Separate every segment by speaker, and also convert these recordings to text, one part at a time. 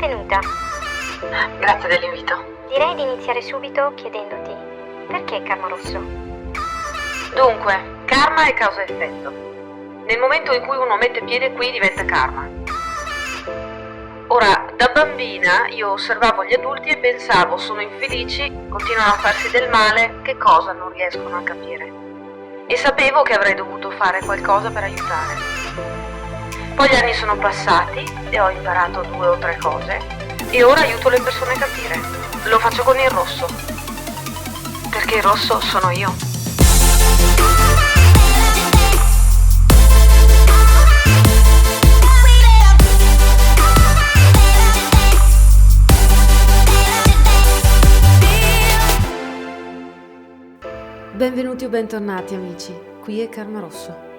Speaker 1: Benvenuta.
Speaker 2: Grazie dell'invito.
Speaker 1: Direi di iniziare subito chiedendoti perché Karma Rosso?
Speaker 2: Dunque, karma è causa e effetto. Nel momento in cui uno mette piede qui diventa karma. Ora, da bambina io osservavo gli adulti e pensavo, sono infelici, continuano a farsi del male, che cosa non riescono a capire. E sapevo che avrei dovuto fare qualcosa per aiutare. Poi gli anni sono passati e ho imparato 2 o 3 cose e ora aiuto le persone a capire. Lo faccio con il rosso, perché il rosso sono io.
Speaker 3: Benvenuti o bentornati amici, qui è Karma Rosso.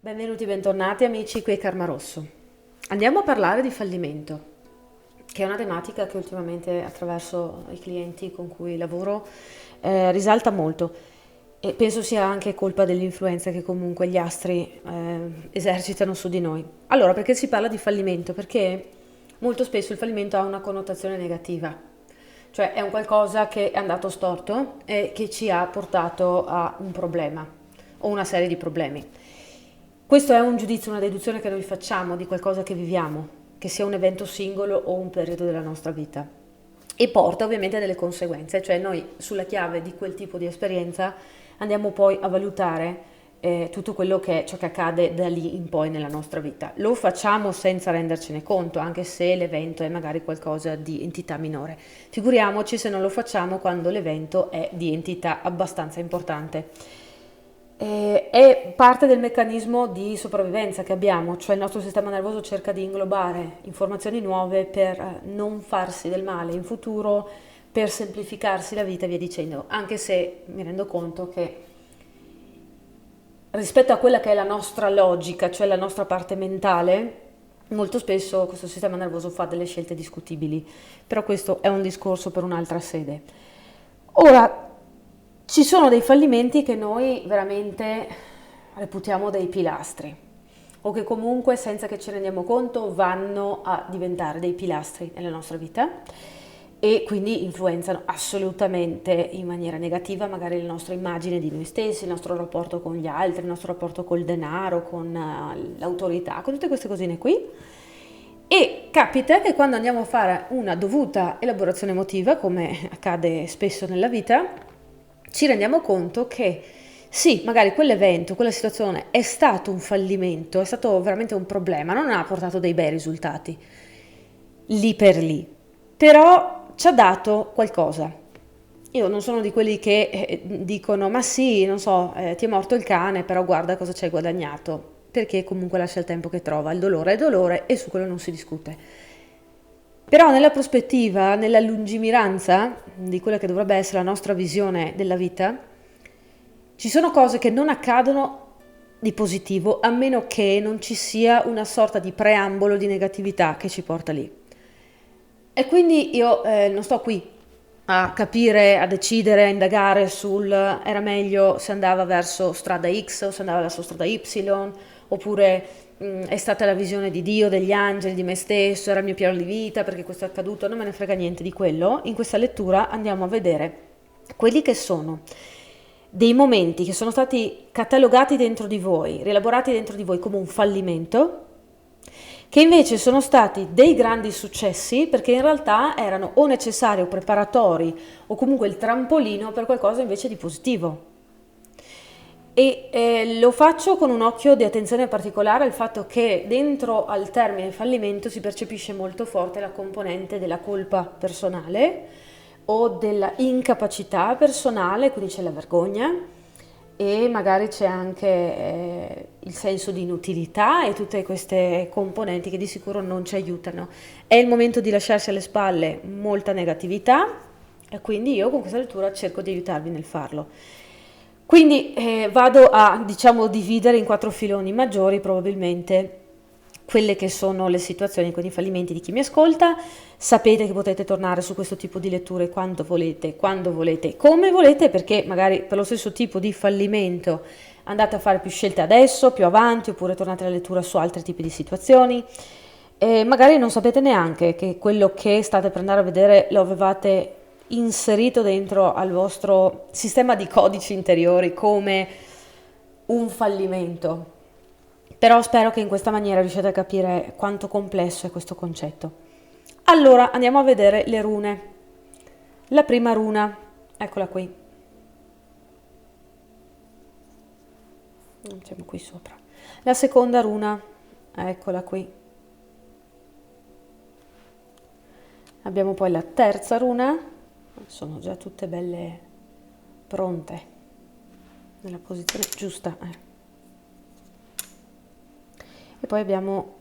Speaker 3: Benvenuti, bentornati amici, qui è Karma Rosso. Andiamo a parlare di fallimento, che è una tematica che ultimamente attraverso i clienti con cui lavoro risalta molto e penso sia anche colpa dell'influenza che comunque gli astri esercitano su di noi. Allora, perché si parla di fallimento? Perché molto spesso il fallimento ha una connotazione negativa. Cioè è un qualcosa che è andato storto e che ci ha portato a un problema o una serie di problemi. Questo è un giudizio, una deduzione che noi facciamo di qualcosa che viviamo, che sia un evento singolo o un periodo della nostra vita. E porta ovviamente a delle conseguenze, cioè noi sulla chiave di quel tipo di esperienza andiamo poi a valutare tutto quello che è ciò che accade da lì in poi nella nostra vita. Lo facciamo senza rendercene conto, anche se l'evento è magari qualcosa di entità minore. Figuriamoci se non lo facciamo quando l'evento è di entità abbastanza importante. È parte del meccanismo di sopravvivenza che abbiamo, cioè il nostro sistema nervoso cerca di inglobare informazioni nuove per non farsi del male in futuro, per semplificarsi la vita e via dicendo, anche se mi rendo conto che rispetto a quella che è la nostra logica, cioè la nostra parte mentale, molto spesso questo sistema nervoso fa delle scelte discutibili, però questo è un discorso per un'altra sede. Ora, ci sono dei fallimenti che noi veramente reputiamo dei pilastri, o che comunque senza che ci rendiamo conto vanno a diventare dei pilastri nella nostra vita e quindi influenzano assolutamente in maniera negativa magari la nostra immagine di noi stessi, il nostro rapporto con gli altri, il nostro rapporto col denaro, con l'autorità, con tutte queste cosine qui. E capita che quando andiamo a fare una dovuta elaborazione emotiva, come accade spesso nella vita, ci rendiamo conto che sì, magari quell'evento, quella situazione è stato un fallimento, è stato veramente un problema, non ha portato dei bei risultati, lì per lì, però ci ha dato qualcosa. Io non sono di quelli che dicono ma sì, non so, ti è morto il cane, però guarda cosa ci hai guadagnato, perché comunque lascia il tempo che trova, il dolore è dolore e su quello non si discute. Però nella prospettiva, nella lungimiranza di quella che dovrebbe essere la nostra visione della vita, ci sono cose che non accadono di positivo a meno che non ci sia una sorta di preambolo di negatività che ci porta lì. E quindi io non sto qui a capire, a decidere, a indagare sul era meglio se andava verso strada X o se andava verso strada Y, oppure è stata la visione di Dio, degli angeli, di me stesso, era il mio piano di vita perché questo è accaduto, non me ne frega niente di quello. In questa lettura andiamo a vedere quelli che sono dei momenti che sono stati catalogati dentro di voi, rielaborati dentro di voi come un fallimento, che invece sono stati dei grandi successi perché in realtà erano o necessari o preparatori o comunque il trampolino per qualcosa invece di positivo. E lo faccio con un occhio di attenzione particolare al fatto che dentro al termine fallimento si percepisce molto forte la componente della colpa personale o della incapacità personale, quindi c'è la vergogna e magari c'è anche il senso di inutilità e tutte queste componenti che di sicuro non ci aiutano. È il momento di lasciarsi alle spalle molta negatività e quindi io con questa lettura cerco di aiutarvi nel farlo. Quindi vado a, dividere in 4 filoni maggiori probabilmente quelle che sono le situazioni con i fallimenti di chi mi ascolta. Sapete che potete tornare su questo tipo di letture quando volete, come volete, perché magari per lo stesso tipo di fallimento andate a fare più scelte adesso, più avanti, oppure tornate alla lettura su altri tipi di situazioni. E magari non sapete neanche che quello che state per andare a vedere lo avevate inserito dentro al vostro sistema di codici interiori come un fallimento. Però spero che in questa maniera riusciate a capire quanto complesso è questo concetto. Allora andiamo a vedere le rune. La prima runa, eccola qui. Mettiamo qui sopra. La seconda runa, eccola qui. Abbiamo poi la terza runa, sono già tutte belle pronte, nella posizione giusta. E poi abbiamo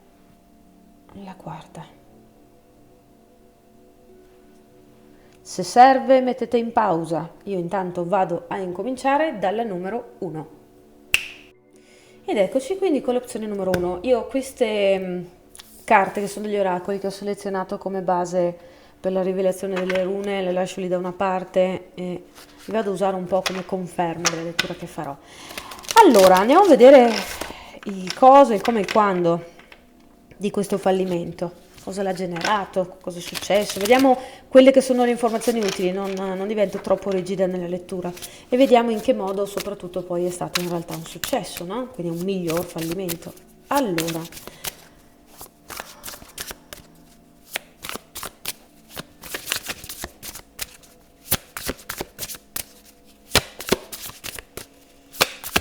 Speaker 3: la quarta. Se serve mettete in pausa, io intanto vado a incominciare dalla numero 1. Ed eccoci quindi con l'opzione numero 1. Io ho queste carte che sono degli oracoli che ho selezionato come base per la rivelazione delle rune, le lascio lì da una parte e li vado a usare un po' come conferma della lettura che farò. Allora, andiamo a vedere il cosa, il come e il quando di questo fallimento, cosa l'ha generato, cosa è successo. Vediamo quelle che sono le informazioni utili, non divento troppo rigida nella lettura e vediamo in che modo soprattutto poi è stato in realtà un successo, no? Quindi un miglior fallimento. Allora,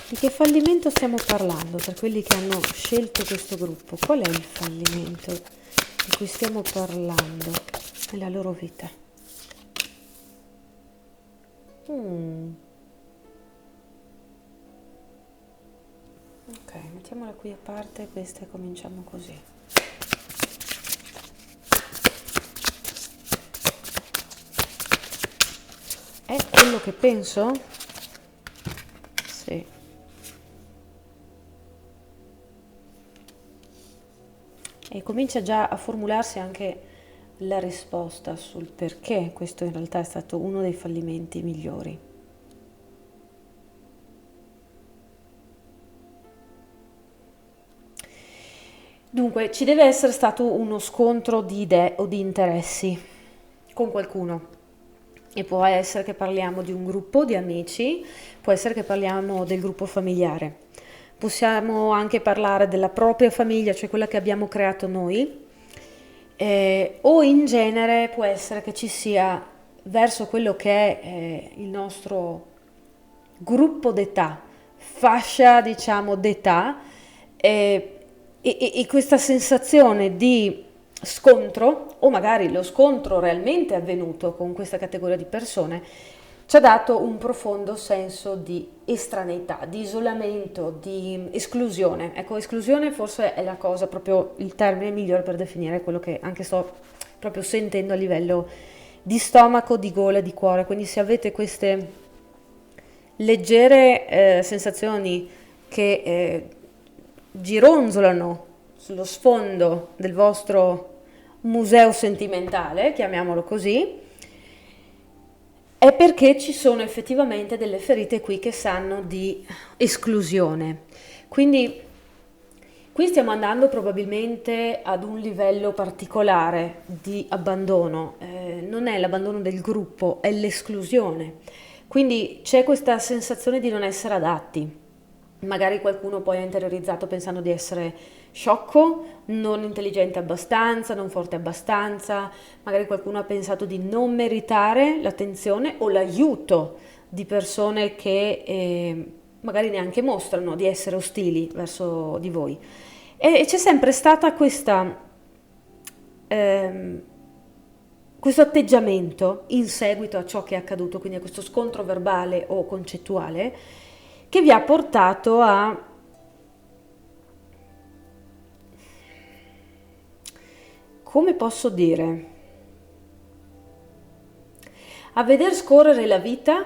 Speaker 3: di che fallimento stiamo parlando per quelli che hanno scelto questo gruppo? Qual è il fallimento di cui stiamo parlando nella loro vita? Ok, mettiamola qui a parte questa e cominciamo così. È quello che penso? Sì. E comincia già a formularsi anche la risposta sul perché questo in realtà è stato uno dei fallimenti migliori. Dunque, ci deve essere stato uno scontro di idee o di interessi con qualcuno. E può essere che parliamo di un gruppo di amici, può essere che parliamo del gruppo familiare. Possiamo anche parlare della propria famiglia, cioè quella che abbiamo creato noi, o in genere può essere che ci sia verso quello che è il nostro gruppo d'età, fascia diciamo d'età, e questa sensazione di scontro, o magari lo scontro realmente avvenuto con questa categoria di persone, ci ha dato un profondo senso di estraneità, di isolamento, di esclusione. Ecco, esclusione forse è la cosa, proprio il termine migliore per definire quello che anche sto proprio sentendo a livello di stomaco, di gola, di cuore. Quindi se avete queste leggere sensazioni che gironzolano sullo sfondo del vostro museo sentimentale, chiamiamolo così, è perché ci sono effettivamente delle ferite qui che sanno di esclusione. Quindi qui stiamo andando probabilmente ad un livello particolare di abbandono, non è l'abbandono del gruppo, è l'esclusione. Quindi c'è questa sensazione di non essere adatti. Magari qualcuno poi ha interiorizzato pensando di essere sciocco, non intelligente abbastanza, non forte abbastanza, magari qualcuno ha pensato di non meritare l'attenzione o l'aiuto di persone che magari neanche mostrano di essere ostili verso di voi. E c'è sempre stata questo atteggiamento in seguito a ciò che è accaduto, quindi a questo scontro verbale o concettuale, che vi ha portato a come posso dire, a veder scorrere la vita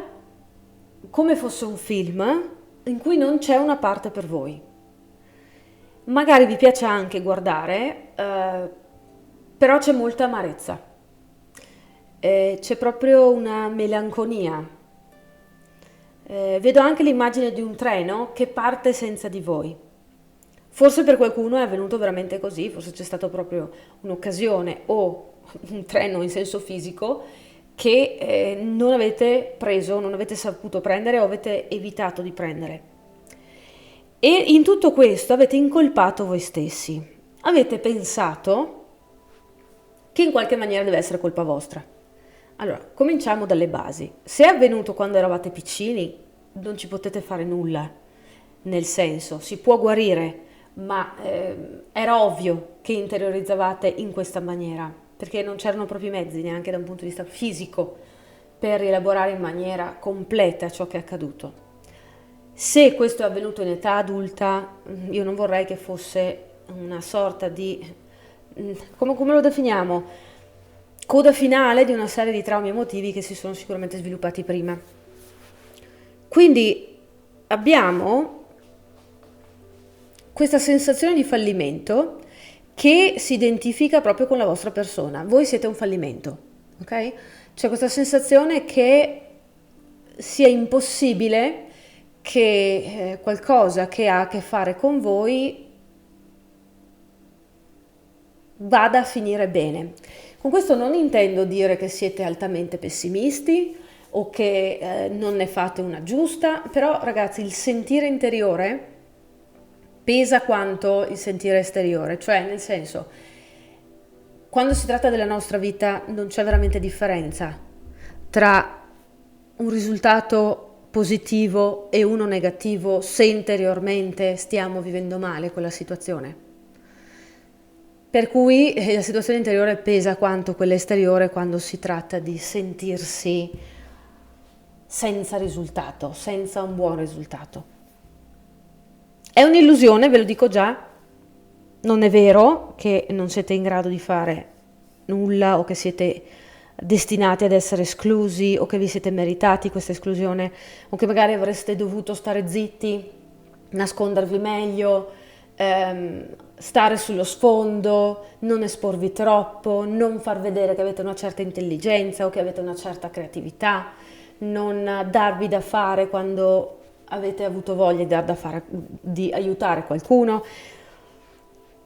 Speaker 3: come fosse un film in cui non c'è una parte per voi. Magari vi piace anche guardare, però c'è molta amarezza, c'è proprio una melanconia. Vedo anche l'immagine di un treno che parte senza di voi. Forse per qualcuno è avvenuto veramente così, forse c'è stata proprio un'occasione o un treno in senso fisico che non avete preso, non avete saputo prendere o avete evitato di prendere. E in tutto questo avete incolpato voi stessi. Avete pensato che in qualche maniera deve essere colpa vostra. Allora, cominciamo dalle basi. Se è avvenuto quando eravate piccini, non ci potete fare nulla. Nel senso, si può guarire, ma era ovvio che interiorizzavate in questa maniera, perché non c'erano proprio i mezzi, neanche da un punto di vista fisico, per rielaborare in maniera completa ciò che è accaduto. Se questo è avvenuto in età adulta, io non vorrei che fosse una sorta di, come lo definiamo? Coda finale di una serie di traumi emotivi che si sono sicuramente sviluppati prima. Quindi abbiamo questa sensazione di fallimento che si identifica proprio con la vostra persona. Voi siete un fallimento, ok? C'è questa sensazione che sia impossibile che qualcosa che ha a che fare con voi vada a finire bene. Con questo non intendo dire che siete altamente pessimisti o che non ne fate una giusta, però ragazzi, il sentire interiore pesa quanto il sentire esteriore, cioè nel senso, quando si tratta della nostra vita non c'è veramente differenza tra un risultato positivo e uno negativo se interiormente stiamo vivendo male quella situazione. Per cui la situazione interiore pesa quanto quella esteriore quando si tratta di sentirsi senza risultato, senza un buon risultato. È un'illusione, ve lo dico già, non è vero che non siete in grado di fare nulla o che siete destinati ad essere esclusi o che vi siete meritati questa esclusione o che magari avreste dovuto stare zitti, nascondervi meglio, stare sullo sfondo, non esporvi troppo, non far vedere che avete una certa intelligenza o che avete una certa creatività, non darvi da fare quando avete avuto voglia di dar da fare, di aiutare qualcuno.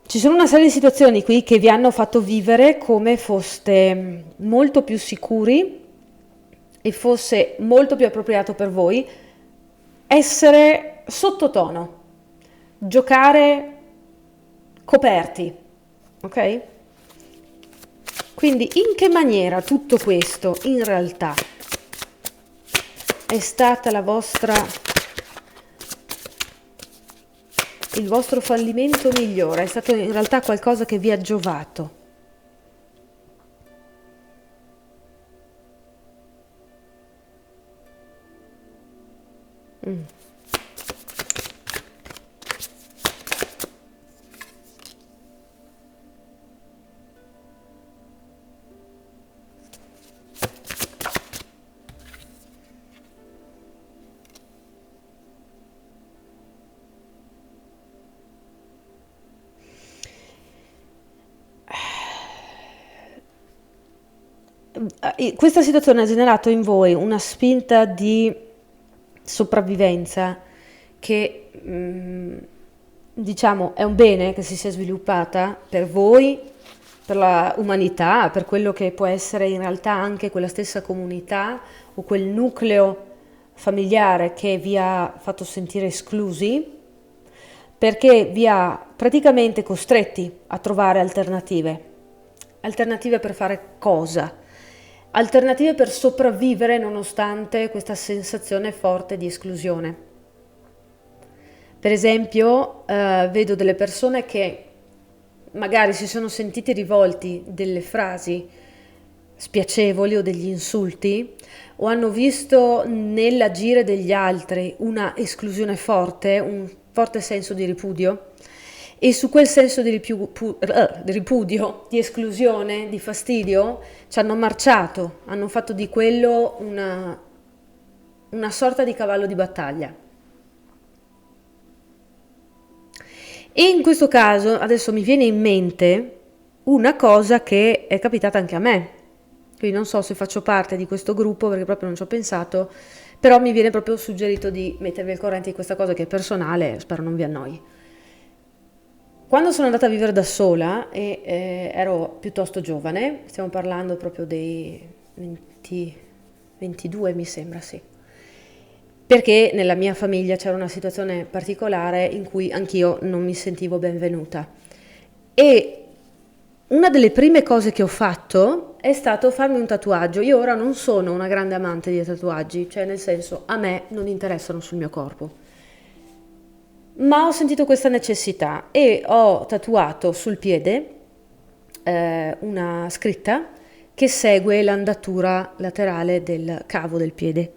Speaker 3: Ci sono una serie di situazioni qui che vi hanno fatto vivere come foste molto più sicuri e fosse molto più appropriato per voi essere sottotono, giocare coperti, ok? Quindi in che maniera tutto questo in realtà è stata il vostro fallimento migliore, è stato in realtà qualcosa che vi ha giovato. Questa situazione ha generato in voi una spinta di sopravvivenza che diciamo è un bene che si sia sviluppata per voi, per la umanità, per quello che può essere in realtà anche quella stessa comunità o quel nucleo familiare che vi ha fatto sentire esclusi, perché vi ha praticamente costretti a trovare alternative. Alternative per fare cosa? Alternative per sopravvivere nonostante questa sensazione forte di esclusione. Per esempio, vedo delle persone che magari si sono sentiti rivolti delle frasi spiacevoli o degli insulti o hanno visto nell'agire degli altri una esclusione forte, un forte senso di ripudio e su quel senso di ripudio, di esclusione, di fastidio ci hanno marciato, hanno fatto di quello una sorta di cavallo di battaglia. E in questo caso adesso mi viene in mente una cosa che è capitata anche a me. Quindi non so se faccio parte di questo gruppo perché proprio non ci ho pensato, Però mi viene proprio suggerito di mettervi al corrente di questa cosa che è personale, spero non vi annoi. Quando sono andata a vivere da sola e ero piuttosto giovane, stiamo parlando proprio dei 20, 22 mi sembra, sì, perché nella mia famiglia c'era una situazione particolare in cui anch'io non mi sentivo benvenuta. E una delle prime cose che ho fatto è stato farmi un tatuaggio. Io ora non sono una grande amante di tatuaggi, cioè nel senso a me non interessano sul mio corpo. Ma ho sentito questa necessità e ho tatuato sul piede una scritta che segue l'andatura laterale del cavo del piede.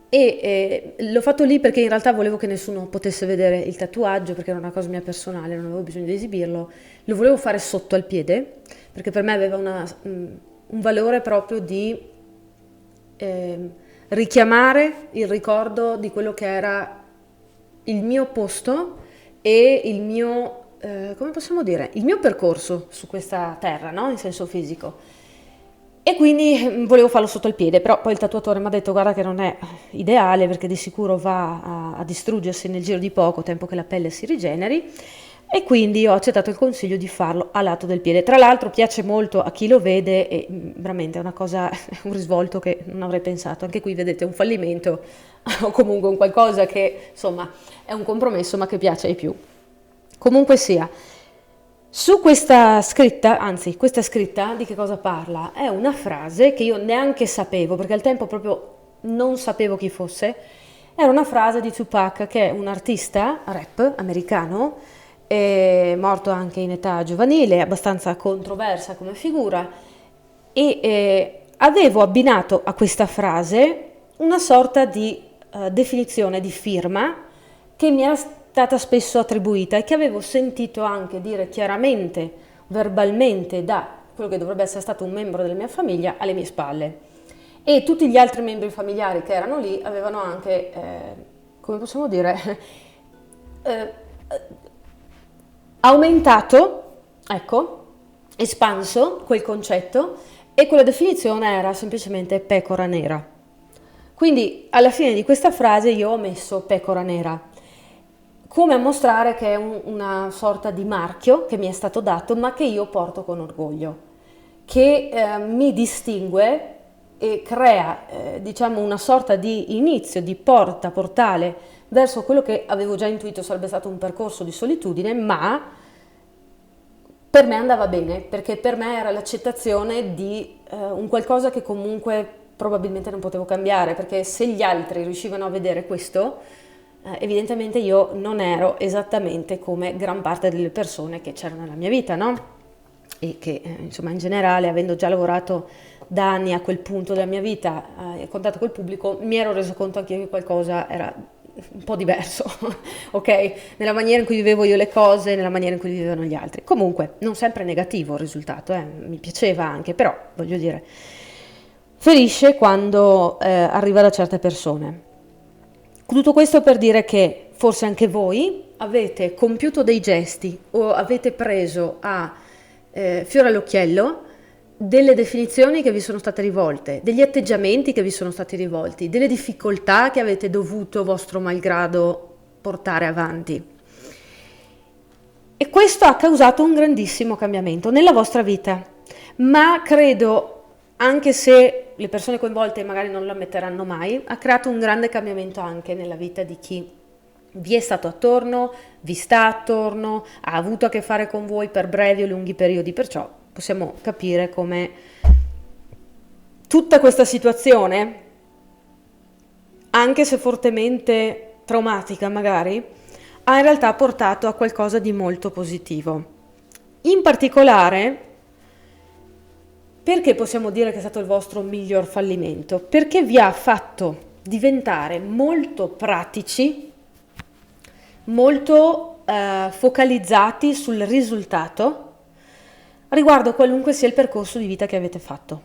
Speaker 3: E l'ho fatto lì perché in realtà volevo che nessuno potesse vedere il tatuaggio, perché era una cosa mia personale, non avevo bisogno di esibirlo. Lo volevo fare sotto al piede, perché per me aveva un valore proprio di richiamare il ricordo di quello che era il mio posto e il mio, come possiamo dire, il mio percorso su questa terra, no? In senso fisico. E quindi volevo farlo sotto il piede, però poi il tatuatore mi ha detto guarda che non è ideale perché di sicuro va a distruggersi nel giro di poco tempo che la pelle si rigeneri, e quindi ho accettato il consiglio di farlo a lato del piede. Tra l'altro piace molto a chi lo vede e veramente è una cosa, un risvolto che non avrei pensato. Anche qui vedete un fallimento o comunque un qualcosa che insomma è un compromesso ma che piace ai più. Comunque sia. Su questa scritta di che cosa parla? È una frase che io neanche sapevo, perché al tempo proprio non sapevo chi fosse. Era una frase di Tupac, che è un artista rap americano, morto anche in età giovanile, abbastanza controversa come figura, e avevo abbinato a questa frase una sorta di definizione di firma che mi era stata spesso attribuita e che avevo sentito anche dire chiaramente, verbalmente, da quello che dovrebbe essere stato un membro della mia famiglia alle mie spalle. E tutti gli altri membri familiari che erano lì avevano anche, come possiamo dire, aumentato, ecco, espanso quel concetto, e quella definizione era semplicemente pecora nera. Quindi alla fine di questa frase io ho messo pecora nera, come a mostrare che è una sorta di marchio che mi è stato dato, ma che io porto con orgoglio, che mi distingue e crea, diciamo, una sorta di inizio, di portale verso quello che avevo già intuito sarebbe stato un percorso di solitudine, ma per me andava bene, perché per me era l'accettazione di un qualcosa che comunque probabilmente non potevo cambiare, perché se gli altri riuscivano a vedere questo, evidentemente io non ero esattamente come gran parte delle persone che c'erano nella mia vita, no? E che insomma in generale, avendo già lavorato da anni a quel punto della mia vita e contatto col pubblico, mi ero reso conto anche io che qualcosa era un po' diverso, ok? Nella maniera in cui vivevo io le cose, nella maniera in cui vivevano gli altri. Comunque, non sempre negativo il risultato, mi piaceva anche, però voglio dire, ferisce quando arriva da certe persone. Tutto questo per dire che forse anche voi avete compiuto dei gesti o avete preso a fiore all'occhiello delle definizioni che vi sono state rivolte, degli atteggiamenti che vi sono stati rivolti, delle difficoltà che avete dovuto vostro malgrado portare avanti. E questo ha causato un grandissimo cambiamento nella vostra vita, ma credo, anche se le persone coinvolte magari non lo ammetteranno mai, ha creato un grande cambiamento anche nella vita di chi vi è stato attorno, vi sta attorno, ha avuto a che fare con voi per brevi o lunghi periodi, perciò possiamo capire come tutta questa situazione, anche se fortemente traumatica magari, ha in realtà portato a qualcosa di molto positivo. In particolare, perché possiamo dire che è stato il vostro miglior fallimento? Perché vi ha fatto diventare molto pratici, molto focalizzati sul risultato riguardo qualunque sia il percorso di vita che avete fatto.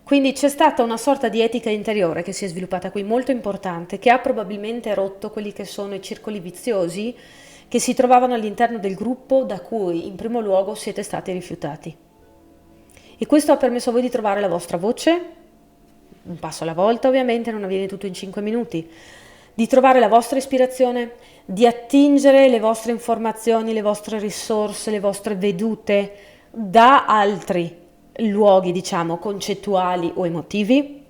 Speaker 3: Quindi c'è stata una sorta di etica interiore che si è sviluppata qui, molto importante, che ha probabilmente rotto quelli che sono i circoli viziosi che si trovavano all'interno del gruppo da cui in primo luogo siete stati rifiutati. E questo ha permesso a voi di trovare la vostra voce, un passo alla volta ovviamente, non avviene tutto in 5 minuti, di trovare la vostra ispirazione, di attingere le vostre informazioni, le vostre risorse, le vostre vedute da altri luoghi, diciamo, concettuali o emotivi.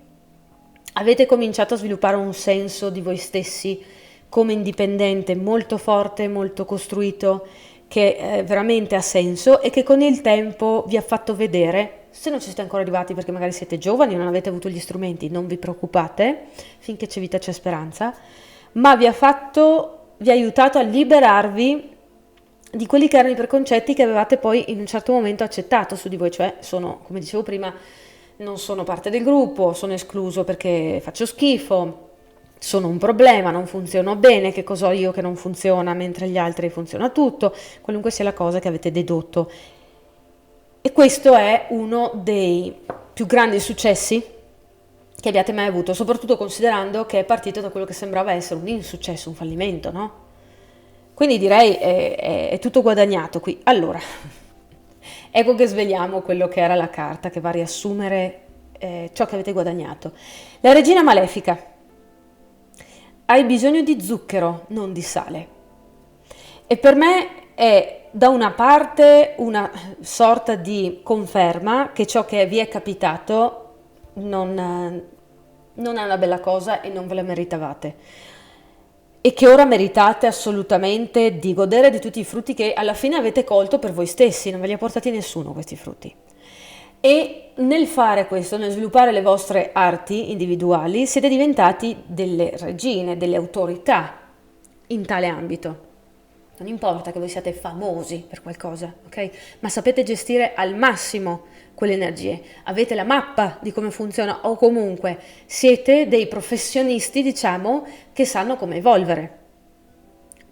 Speaker 3: Avete cominciato a sviluppare un senso di voi stessi come indipendente molto forte, molto costruito, che veramente ha senso e che con il tempo vi ha fatto vedere, se non ci siete ancora arrivati perché magari siete giovani, non avete avuto gli strumenti, non vi preoccupate, finché c'è vita c'è speranza, ma vi ha aiutato a liberarvi di quelli che erano i preconcetti che avevate poi in un certo momento accettato su di voi, cioè sono, come dicevo prima, non sono parte del gruppo, sono escluso perché faccio schifo, sono un problema, non funziono bene, che cosa ho io che non funziona mentre gli altri funziona tutto, qualunque sia la cosa che avete dedotto. E questo è uno dei più grandi successi che abbiate mai avuto, soprattutto considerando che è partito da quello che sembrava essere un insuccesso, un fallimento, no? Quindi direi è tutto guadagnato qui. Allora, ecco che svegliamo quello che era la carta che va a riassumere ciò che avete guadagnato. La regina malefica. Hai bisogno di zucchero, non di sale. E per me è da una parte una sorta di conferma che ciò che vi è capitato non è una bella cosa e non ve la meritavate. E che ora meritate assolutamente di godere di tutti i frutti che alla fine avete colto per voi stessi, non ve li ha portati nessuno questi frutti. E nel fare questo, nel sviluppare le vostre arti individuali, siete diventati delle regine, delle autorità in tale ambito. Non importa che voi siate famosi per qualcosa, ok? Ma sapete gestire al massimo quelle energie. Avete la mappa di come funziona o comunque siete dei professionisti, diciamo, che sanno come evolvere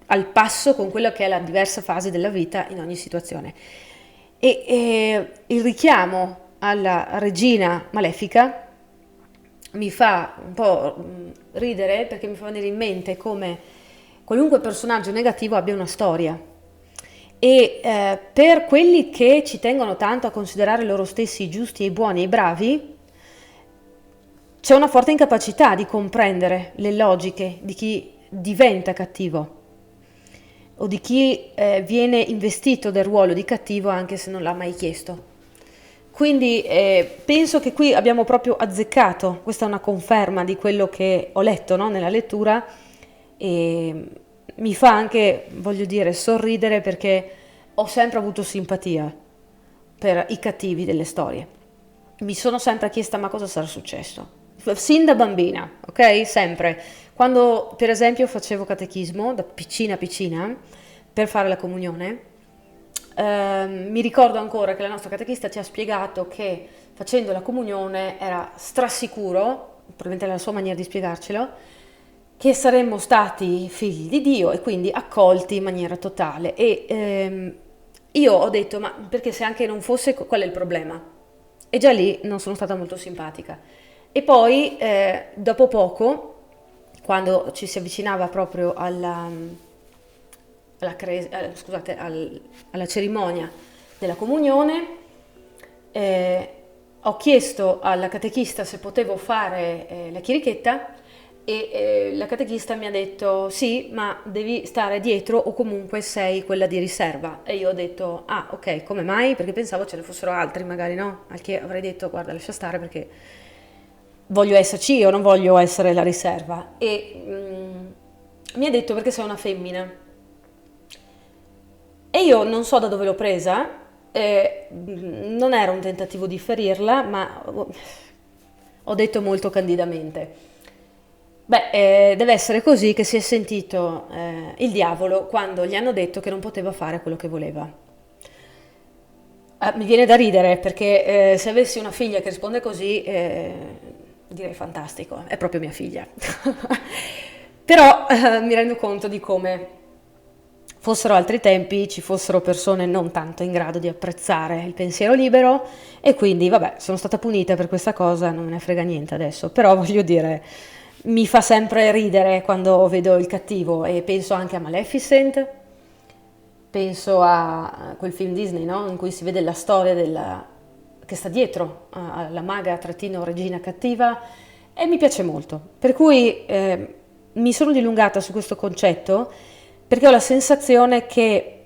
Speaker 3: al passo con quella che è la diversa fase della vita in ogni situazione. E il richiamo alla regina malefica mi fa un po' ridere perché mi fa venire in mente come qualunque personaggio negativo abbia una storia e per quelli che ci tengono tanto a considerare loro stessi giusti e buoni e bravi c'è una forte incapacità di comprendere le logiche di chi diventa cattivo o di chi viene investito del ruolo di cattivo anche se non l'ha mai chiesto. Quindi penso che qui abbiamo proprio azzeccato, questa è una conferma di quello che ho letto, no, nella lettura, e mi fa anche, voglio dire, sorridere perché ho sempre avuto simpatia per i cattivi delle storie. Mi sono sempre chiesta ma cosa sarà successo? Sin da bambina, ok? Sempre. Quando per esempio facevo catechismo, da piccina per fare la comunione, mi ricordo ancora che la nostra catechista ci ha spiegato che facendo la comunione era strasicuro, probabilmente la sua maniera di spiegarcelo, che saremmo stati figli di Dio e quindi accolti in maniera totale. E io ho detto, ma perché se anche non fosse, qual è il problema? E già lì non sono stata molto simpatica. E poi, dopo poco, quando ci si avvicinava proprio alla cerimonia della comunione, ho chiesto alla catechista se potevo fare la chierichetta e la catechista mi ha detto sì, ma devi stare dietro o comunque sei quella di riserva. E io ho detto ah ok, come mai? Perché pensavo ce ne fossero altri magari, no? Al che avrei detto guarda lascia stare perché voglio esserci io, non voglio essere la riserva. E mi ha detto perché sei una femmina. E io non so da dove l'ho presa, non era un tentativo di ferirla, ma ho detto molto candidamente. Beh, deve essere così che si è sentito il diavolo quando gli hanno detto che non poteva fare quello che voleva. Mi viene da ridere perché se avessi una figlia che risponde così direi fantastico, è proprio mia figlia. Però mi rendo conto di come fossero altri tempi, ci fossero persone non tanto in grado di apprezzare il pensiero libero e quindi vabbè, sono stata punita per questa cosa, non me ne frega niente adesso, però voglio dire, mi fa sempre ridere quando vedo il cattivo e penso anche a Maleficent, penso a quel film Disney, no? In cui si vede la storia che sta dietro alla maga / regina cattiva e mi piace molto. Per cui mi sono dilungata su questo concetto perché ho la sensazione che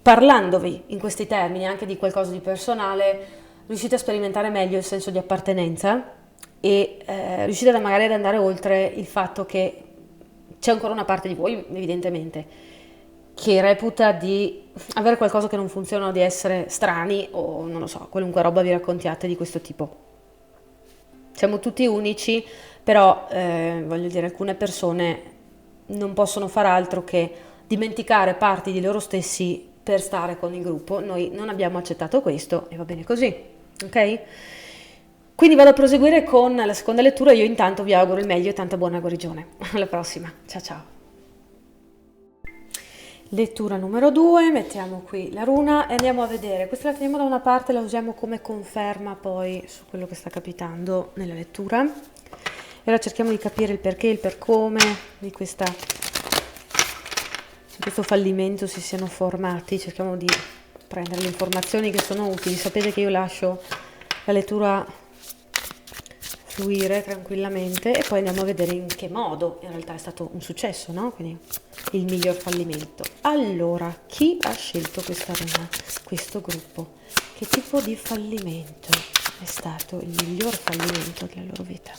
Speaker 3: parlandovi in questi termini, anche di qualcosa di personale, riuscite a sperimentare meglio il senso di appartenenza e riuscite magari ad andare oltre il fatto che c'è ancora una parte di voi, evidentemente, che reputa di avere qualcosa che non funziona o di essere strani o non lo so, qualunque roba vi raccontiate di questo tipo. Siamo tutti unici, però voglio dire, alcune persone non possono far altro che dimenticare parti di loro stessi per stare con il gruppo. Noi non abbiamo accettato questo e va bene così, ok? Quindi vado a proseguire con la seconda lettura. Io intanto vi auguro il meglio e tanta buona guarigione. Alla prossima, ciao ciao. Lettura numero 2, mettiamo qui la runa e andiamo a vedere. Questa la teniamo da una parte, la usiamo come conferma poi su quello che sta capitando nella lettura. E ora cerchiamo di capire il perché, il per come di questo fallimento si siano formati. Cerchiamo di prendere le informazioni che sono utili. Sapete che io lascio la lettura fluire tranquillamente e poi andiamo a vedere in che modo in realtà è stato un successo, no? Quindi il miglior fallimento. Allora, chi ha scelto questa runa, questo gruppo? Che tipo di fallimento è stato il miglior fallimento della loro vita?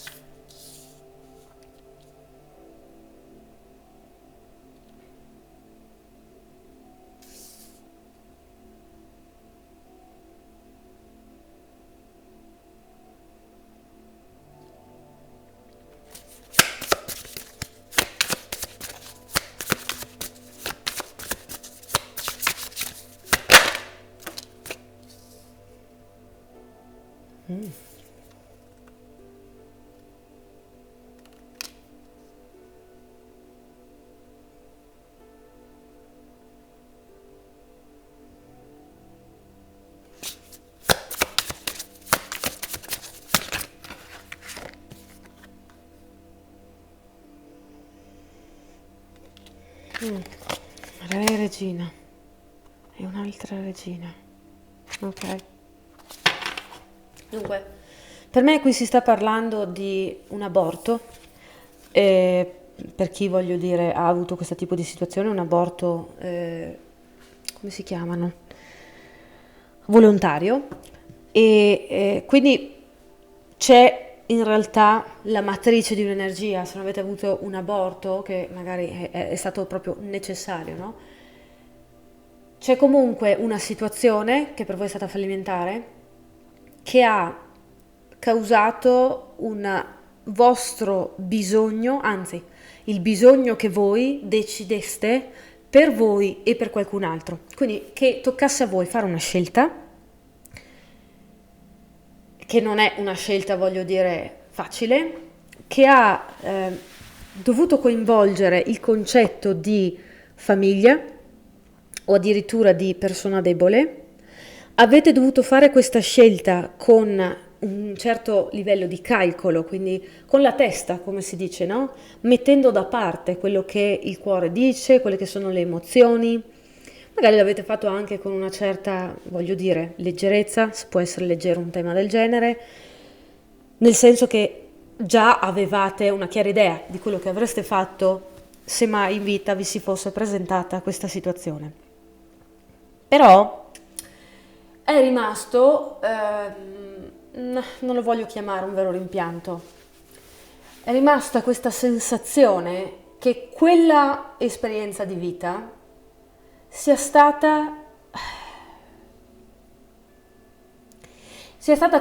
Speaker 3: Re e regina e un'altra regina. Ok. Dunque, per me qui si sta parlando di un aborto. Per chi, voglio dire, ha avuto questo tipo di situazione, un aborto, come si chiamano? Volontario. E quindi c'è in realtà la matrice di un'energia. Se non avete avuto un aborto, che magari è stato proprio necessario, no? C'è comunque una situazione che per voi è stata fallimentare, che ha causato un vostro bisogno, anzi, il bisogno che voi decideste per voi e per qualcun altro. Quindi che toccasse a voi fare una scelta, che non è una scelta, voglio dire, facile, che ha dovuto coinvolgere il concetto di famiglia o addirittura di persona debole. Avete dovuto fare questa scelta con un certo livello di calcolo, quindi con la testa, come si dice, no? Mettendo da parte quello che il cuore dice, quelle che sono le emozioni. Magari l'avete fatto anche con una certa, voglio dire, leggerezza, può essere leggero un tema del genere, nel senso che già avevate una chiara idea di quello che avreste fatto se mai in vita vi si fosse presentata questa situazione. Però è rimasto, non lo voglio chiamare un vero rimpianto, è rimasta questa sensazione che quella esperienza di vita sia stata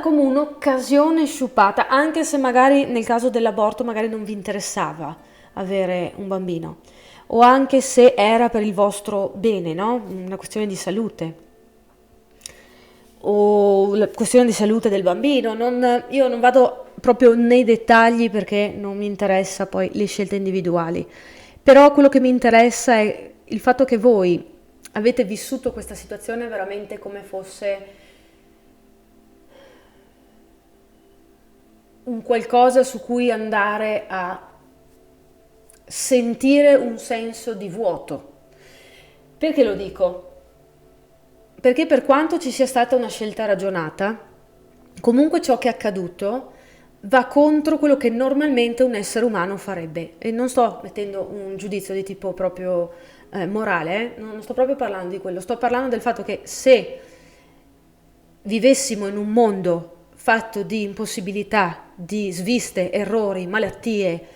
Speaker 3: come un'occasione sciupata, anche se magari nel caso dell'aborto magari non vi interessava avere un bambino, o anche se era per il vostro bene, no? Una questione di salute, o la questione di salute del bambino. Io non vado proprio nei dettagli perché non mi interessa poi le scelte individuali, però quello che mi interessa è il fatto che voi avete vissuto questa situazione veramente come fosse un qualcosa su cui andare a sentire un senso di vuoto. Perché lo dico? Perché per quanto ci sia stata una scelta ragionata, comunque ciò che è accaduto va contro quello che normalmente un essere umano farebbe. E non sto mettendo un giudizio di tipo proprio morale, non sto proprio parlando di quello, sto parlando del fatto che se vivessimo in un mondo fatto di impossibilità, di sviste, errori, malattie,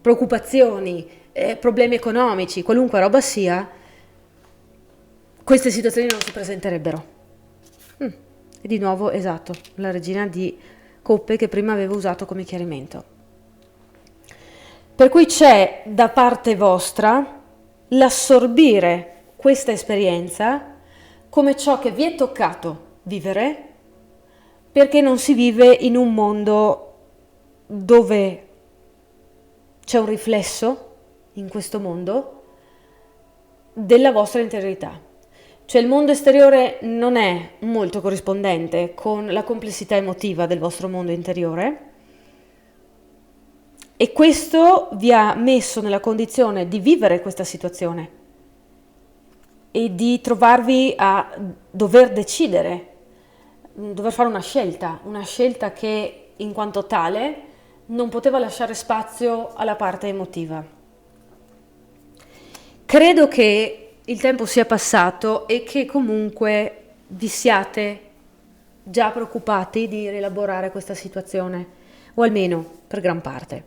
Speaker 3: preoccupazioni, problemi economici, qualunque roba sia, queste situazioni non si presenterebbero. E di nuovo, esatto, la regina di coppe che prima avevo usato come chiarimento. Per cui c'è da parte vostra l'assorbire questa esperienza come ciò che vi è toccato vivere, perché non si vive in un mondo dove c'è un riflesso in questo mondo della vostra interiorità. Cioè il mondo esteriore non è molto corrispondente con la complessità emotiva del vostro mondo interiore e questo vi ha messo nella condizione di vivere questa situazione e di trovarvi a dover decidere, dover fare una scelta che in quanto tale non poteva lasciare spazio alla parte emotiva. Credo che il tempo sia passato e che comunque vi siate già preoccupati di rielaborare questa situazione, o almeno per gran parte.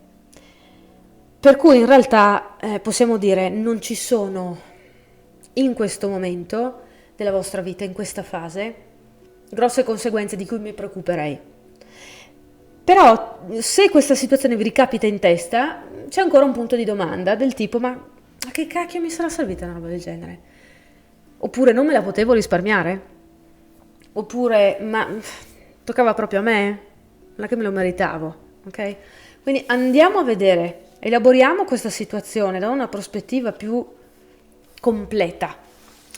Speaker 3: Per cui in realtà possiamo dire non ci sono in questo momento della vostra vita, in questa fase, grosse conseguenze di cui mi preoccuperei. Però se questa situazione vi ricapita in testa, c'è ancora un punto di domanda del tipo ma a che cacchio mi sarà servita una roba del genere? Oppure non me la potevo risparmiare? Oppure ma toccava proprio a me? Non è che me lo meritavo, ok? Quindi andiamo a vedere, elaboriamo questa situazione da una prospettiva più completa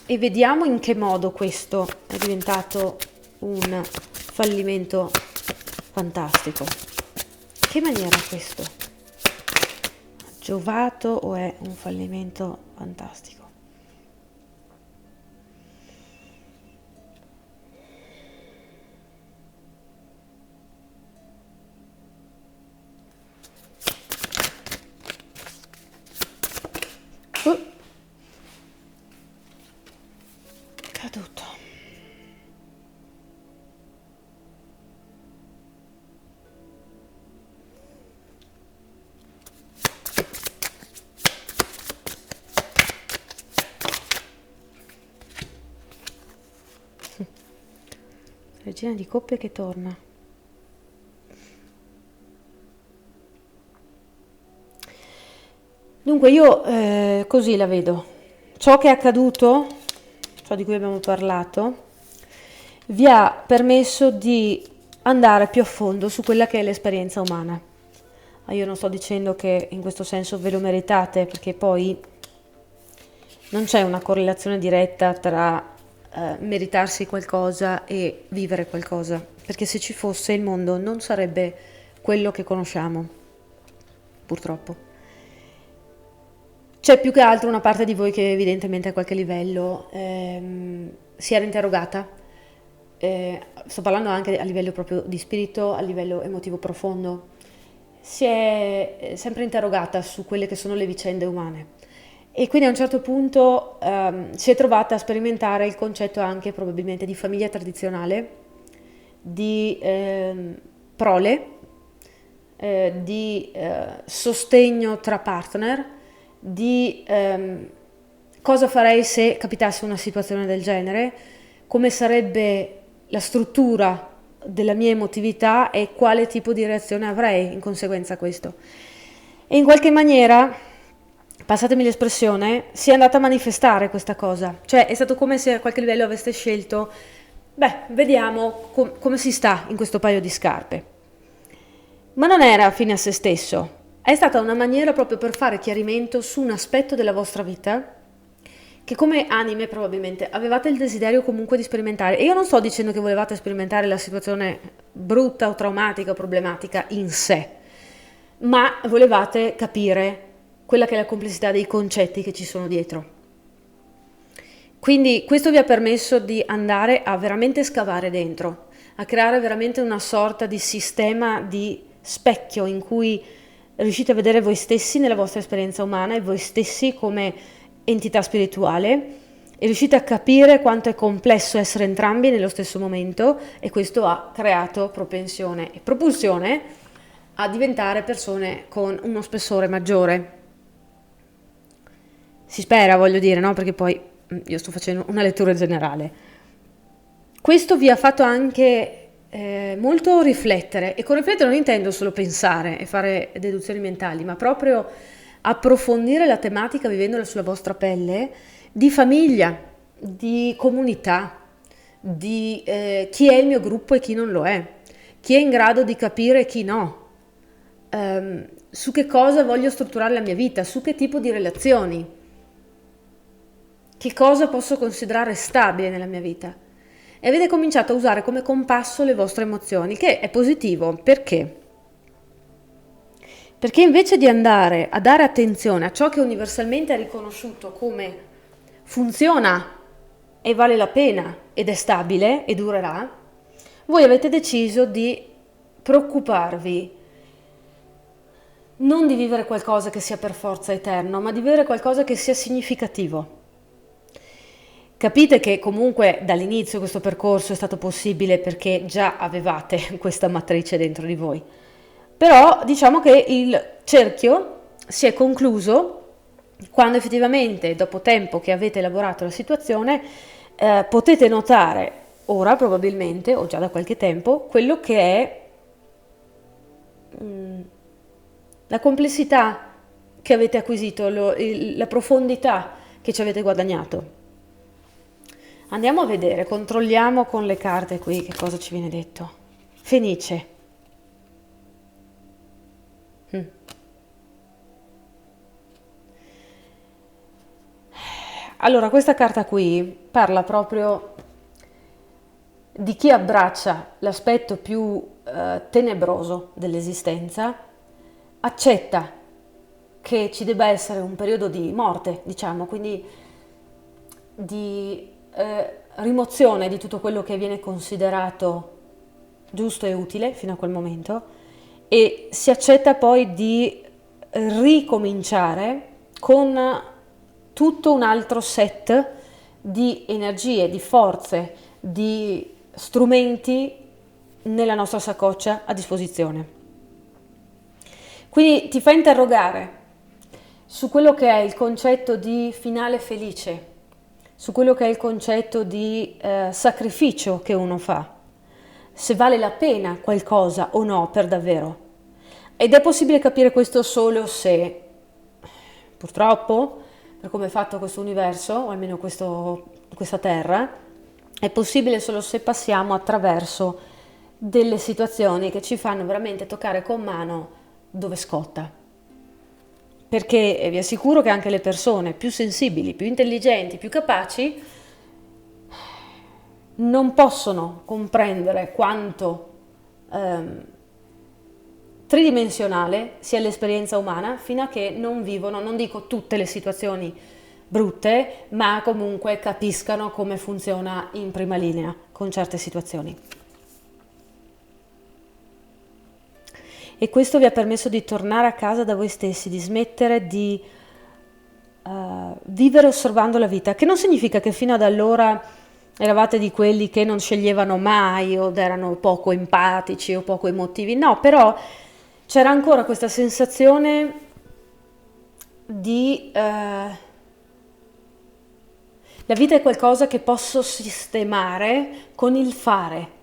Speaker 3: e vediamo in che modo questo è diventato un fallimento fantastico. Che maniera è questo? Giovato o è un fallimento fantastico? Caduto. Regina di coppe che torna. Dunque io così la vedo. Ciò che è accaduto, ciò di cui abbiamo parlato, vi ha permesso di andare più a fondo su quella che è l'esperienza umana. Io non sto dicendo che in questo senso ve lo meritate, perché poi non c'è una correlazione diretta tra meritarsi qualcosa e vivere qualcosa, perché se ci fosse il mondo non sarebbe quello che conosciamo, purtroppo. C'è più che altro una parte di voi che evidentemente a qualche livello si era interrogata, sto parlando anche a livello proprio di spirito, a livello emotivo profondo, si è sempre interrogata su quelle che sono le vicende umane. E quindi a un certo punto si è trovata a sperimentare il concetto anche probabilmente di famiglia tradizionale, di prole, di sostegno tra partner, di cosa farei se capitasse una situazione del genere, come sarebbe la struttura della mia emotività e quale tipo di reazione avrei in conseguenza a questo. E in qualche maniera, passatemi l'espressione, si è andata a manifestare questa cosa, cioè è stato come se a qualche livello aveste scelto, vediamo come si sta in questo paio di scarpe. Ma non era fine a se stesso, è stata una maniera proprio per fare chiarimento su un aspetto della vostra vita che come anime probabilmente avevate il desiderio comunque di sperimentare. E io non sto dicendo che volevate sperimentare la situazione brutta o traumatica o problematica in sé, ma volevate capire quella che è la complessità dei concetti che ci sono dietro. Quindi questo vi ha permesso di andare a veramente scavare dentro, a creare veramente una sorta di sistema di specchio in cui riuscite a vedere voi stessi nella vostra esperienza umana e voi stessi come entità spirituale e riuscite a capire quanto è complesso essere entrambi nello stesso momento, e questo ha creato propensione e propulsione a diventare persone con uno spessore maggiore. Si spera, voglio dire, no? Perché poi io sto facendo una lettura generale. Questo vi ha fatto anche molto riflettere, e con riflettere non intendo solo pensare e fare deduzioni mentali, ma proprio approfondire la tematica vivendola sulla vostra pelle, di famiglia, di comunità, di chi è il mio gruppo e chi non lo è, chi è in grado di capire e chi no, su che cosa voglio strutturare la mia vita, su che tipo di relazioni, che cosa posso considerare stabile nella mia vita. E avete cominciato a usare come compasso le vostre emozioni, che è positivo. Perché? Perché invece di andare a dare attenzione a ciò che universalmente è riconosciuto come funziona e vale la pena ed è stabile e durerà, voi avete deciso di preoccuparvi non di vivere qualcosa che sia per forza eterno, ma di vivere qualcosa che sia significativo. Capite che comunque dall'inizio questo percorso è stato possibile perché già avevate questa matrice dentro di voi. Però diciamo che il cerchio si è concluso quando effettivamente, dopo tempo che avete elaborato la situazione, potete notare ora probabilmente, o già da qualche tempo, quello che è la complessità che avete acquisito, la profondità che ci avete guadagnato. Andiamo a vedere, controlliamo con le carte qui che cosa ci viene detto. Fenice. Allora, questa carta qui parla proprio di chi abbraccia l'aspetto più tenebroso dell'esistenza, accetta che ci debba essere un periodo di morte, diciamo, quindi di rimozione di tutto quello che viene considerato giusto e utile fino a quel momento, e si accetta poi di ricominciare con tutto un altro set di energie, di forze, di strumenti nella nostra saccoccia a disposizione. Quindi ti fa interrogare su quello che è il concetto di finale felice, su quello che è il concetto di sacrificio che uno fa, se vale la pena qualcosa o no per davvero. Ed è possibile capire questo solo se, purtroppo, per come è fatto questo universo, o almeno questa terra, è possibile solo se passiamo attraverso delle situazioni che ci fanno veramente toccare con mano dove scotta. Perché vi assicuro che anche le persone più sensibili, più intelligenti, più capaci non possono comprendere quanto tridimensionale sia l'esperienza umana fino a che non vivono, non dico tutte le situazioni brutte, ma comunque capiscano come funziona in prima linea con certe situazioni. E questo vi ha permesso di tornare a casa da voi stessi, di smettere di vivere osservando la vita, che non significa che fino ad allora eravate di quelli che non sceglievano mai o erano poco empatici o poco emotivi, no, però c'era ancora questa sensazione di la vita è qualcosa che posso sistemare con il fare,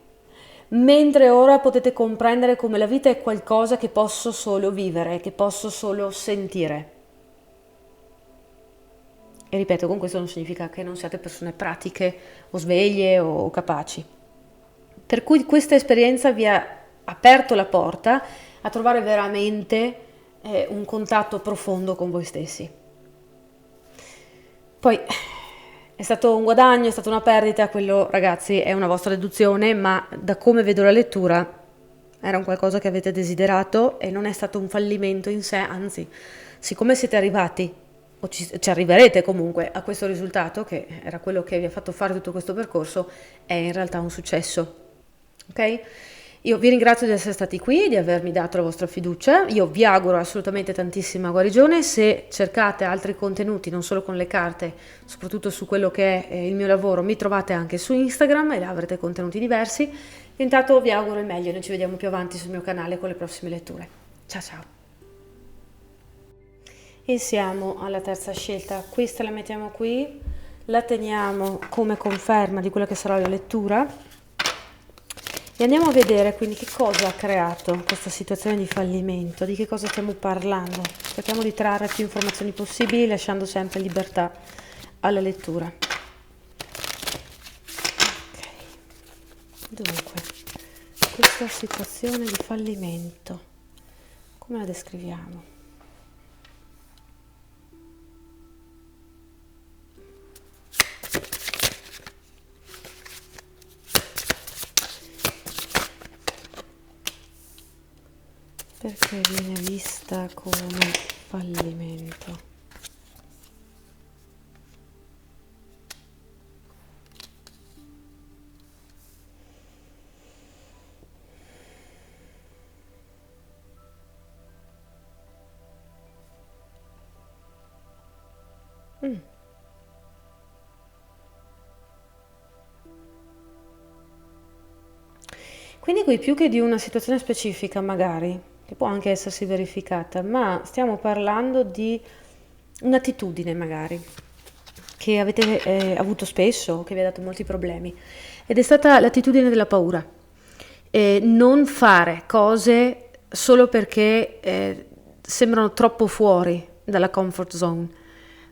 Speaker 3: mentre ora potete comprendere come la vita è qualcosa che posso solo vivere, che posso solo sentire. E ripeto, con questo non significa che non siate persone pratiche o sveglie o capaci. Per cui questa esperienza vi ha aperto la porta a trovare veramente un contatto profondo con voi stessi. Poi è stato un guadagno, è stata una perdita, quello ragazzi è una vostra deduzione, ma da come vedo la lettura era un qualcosa che avete desiderato e non è stato un fallimento in sé, anzi, siccome siete arrivati o ci arriverete comunque a questo risultato, che era quello che vi ha fatto fare tutto questo percorso, è in realtà un successo. Ok? Io vi ringrazio di essere stati qui, di avermi dato la vostra fiducia. Io vi auguro assolutamente tantissima guarigione. Se cercate altri contenuti, non solo con le carte, soprattutto su quello che è il mio lavoro, mi trovate anche su Instagram e là avrete contenuti diversi. Intanto vi auguro il meglio, noi ci vediamo più avanti sul mio canale con le prossime letture. Ciao ciao! E siamo alla terza scelta. Questa la mettiamo qui, la teniamo come conferma di quella che sarà la lettura. E andiamo a vedere quindi che cosa ha creato questa situazione di fallimento, di che cosa stiamo parlando. Cerchiamo di trarre più informazioni possibili, lasciando sempre libertà alla lettura. Ok. Dunque, questa situazione di fallimento, come la descriviamo? Perché viene vista come fallimento? Quindi qui più che di una situazione specifica magari, che può anche essersi verificata, ma stiamo parlando di un'attitudine magari, che avete avuto spesso, che vi ha dato molti problemi, ed è stata l'attitudine della paura. Non fare cose solo perché sembrano troppo fuori dalla comfort zone,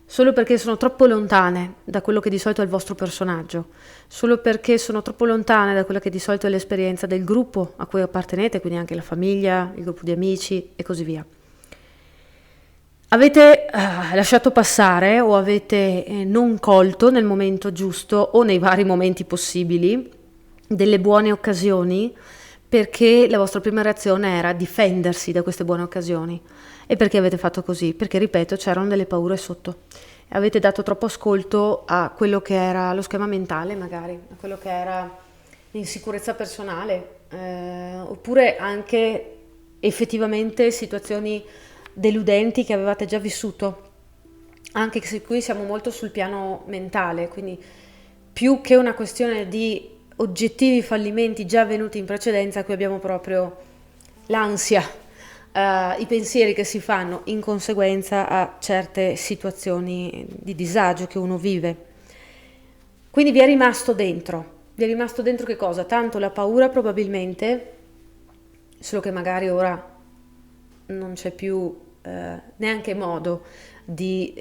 Speaker 3: solo perché sono troppo lontane da quello che di solito è il vostro personaggio, solo perché sono troppo lontane da quella che di solito è l'esperienza del gruppo a cui appartenete, quindi anche la famiglia, il gruppo di amici e così via. Avete lasciato passare o avete non colto nel momento giusto o nei vari momenti possibili delle buone occasioni perché la vostra prima reazione era difendersi da queste buone occasioni. E perché avete fatto così? Perché, ripeto, c'erano delle paure sotto. Avete dato troppo ascolto a quello che era lo schema mentale, magari, a quello che era l'insicurezza personale, oppure anche effettivamente situazioni deludenti che avevate già vissuto. Anche se qui siamo molto sul piano mentale, quindi più che una questione di oggettivi fallimenti già avvenuti in precedenza, qui abbiamo proprio l'ansia, i pensieri che si fanno in conseguenza a certe situazioni di disagio che uno vive. Quindi vi è rimasto dentro che cosa? Tanto la paura probabilmente, solo che magari ora non c'è più neanche modo di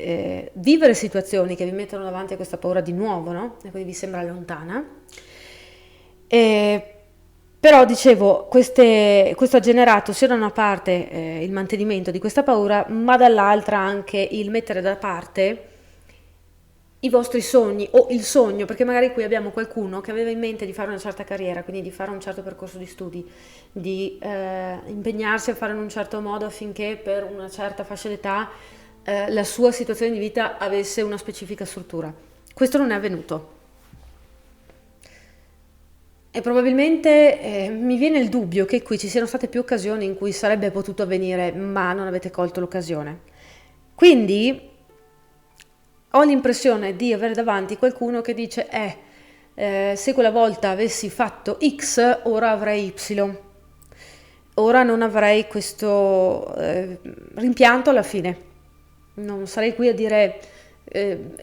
Speaker 3: vivere situazioni che vi mettono davanti a questa paura di nuovo, no? E quindi vi sembra lontana. Però dicevo, questo ha generato sia da una parte il mantenimento di questa paura, ma dall'altra anche il mettere da parte i vostri sogni o il sogno, perché magari qui abbiamo qualcuno che aveva in mente di fare una certa carriera, quindi di fare un certo percorso di studi, di impegnarsi a fare in un certo modo affinché per una certa fascia d'età la sua situazione di vita avesse una specifica struttura. Questo non è avvenuto. E probabilmente mi viene il dubbio che qui ci siano state più occasioni in cui sarebbe potuto avvenire, ma non avete colto l'occasione. Quindi ho l'impressione di avere davanti qualcuno che dice se quella volta avessi fatto X, ora avrei Y. Ora non avrei questo rimpianto alla fine. Non sarei qui a dire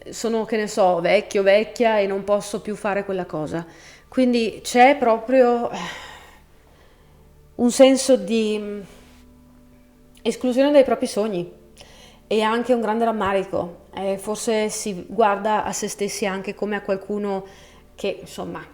Speaker 3: sono, che ne so, vecchio, vecchia e non posso più fare quella cosa. Quindi c'è proprio un senso di esclusione dai propri sogni e anche un grande rammarico. Forse si guarda a se stessi anche come a qualcuno che, insomma,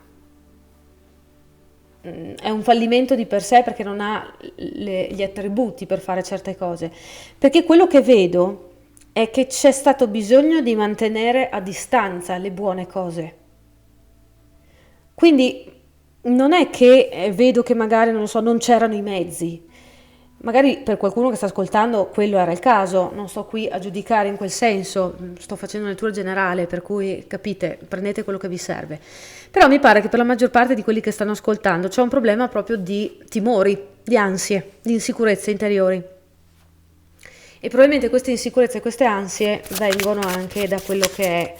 Speaker 3: è un fallimento di per sé perché non ha gli attributi per fare certe cose. Perché quello che vedo è che c'è stato bisogno di mantenere a distanza le buone cose. Quindi non è che vedo che magari, non lo so, non c'erano i mezzi, Magari per qualcuno che sta ascoltando quello era il caso, non sto qui a giudicare in quel senso, sto facendo una lettura generale, per cui capite, prendete quello che vi serve. Però mi pare che per la maggior parte di quelli che stanno ascoltando c'è un problema proprio di timori, di ansie, di insicurezze interiori. E probabilmente queste insicurezze e queste ansie vengono anche da quello che è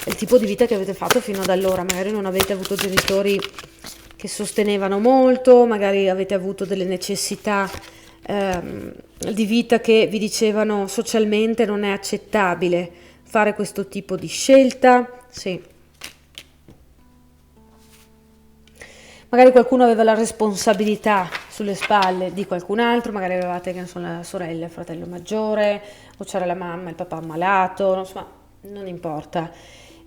Speaker 3: il tipo di vita che avete fatto fino ad allora. Magari non avete avuto genitori che sostenevano molto, magari avete avuto delle necessità di vita che vi dicevano socialmente non è accettabile fare questo tipo di scelta. Sì. Magari qualcuno aveva la responsabilità sulle spalle di qualcun altro, magari avevate, che ne so, la sorella, il fratello maggiore, o c'era la mamma, il papà ammalato, insomma, non importa.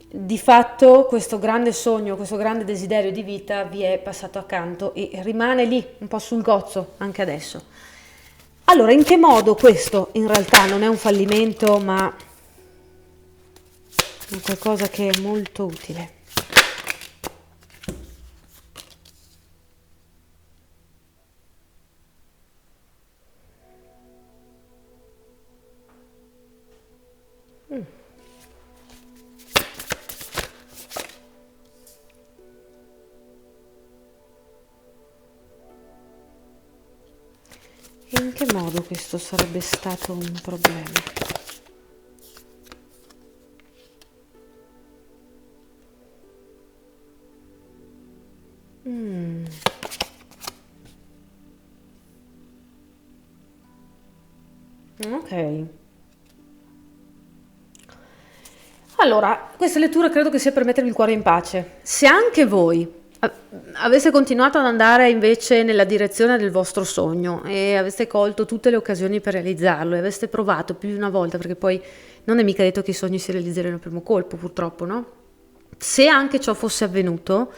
Speaker 3: Di fatto questo grande sogno, questo grande desiderio di vita vi è passato accanto e rimane lì, un po' sul gozzo, anche adesso. Allora, in che modo questo in realtà non è un fallimento, ma è qualcosa che è molto utile? In che modo questo sarebbe stato un problema? Ok. Allora, questa lettura credo che sia per mettervi il cuore in pace. Se anche voi aveste continuato ad andare invece nella direzione del vostro sogno e aveste colto tutte le occasioni per realizzarlo e aveste provato più di una volta, perché poi non è mica detto che i sogni si realizzeranno al primo colpo, purtroppo, no? Se anche ciò fosse avvenuto,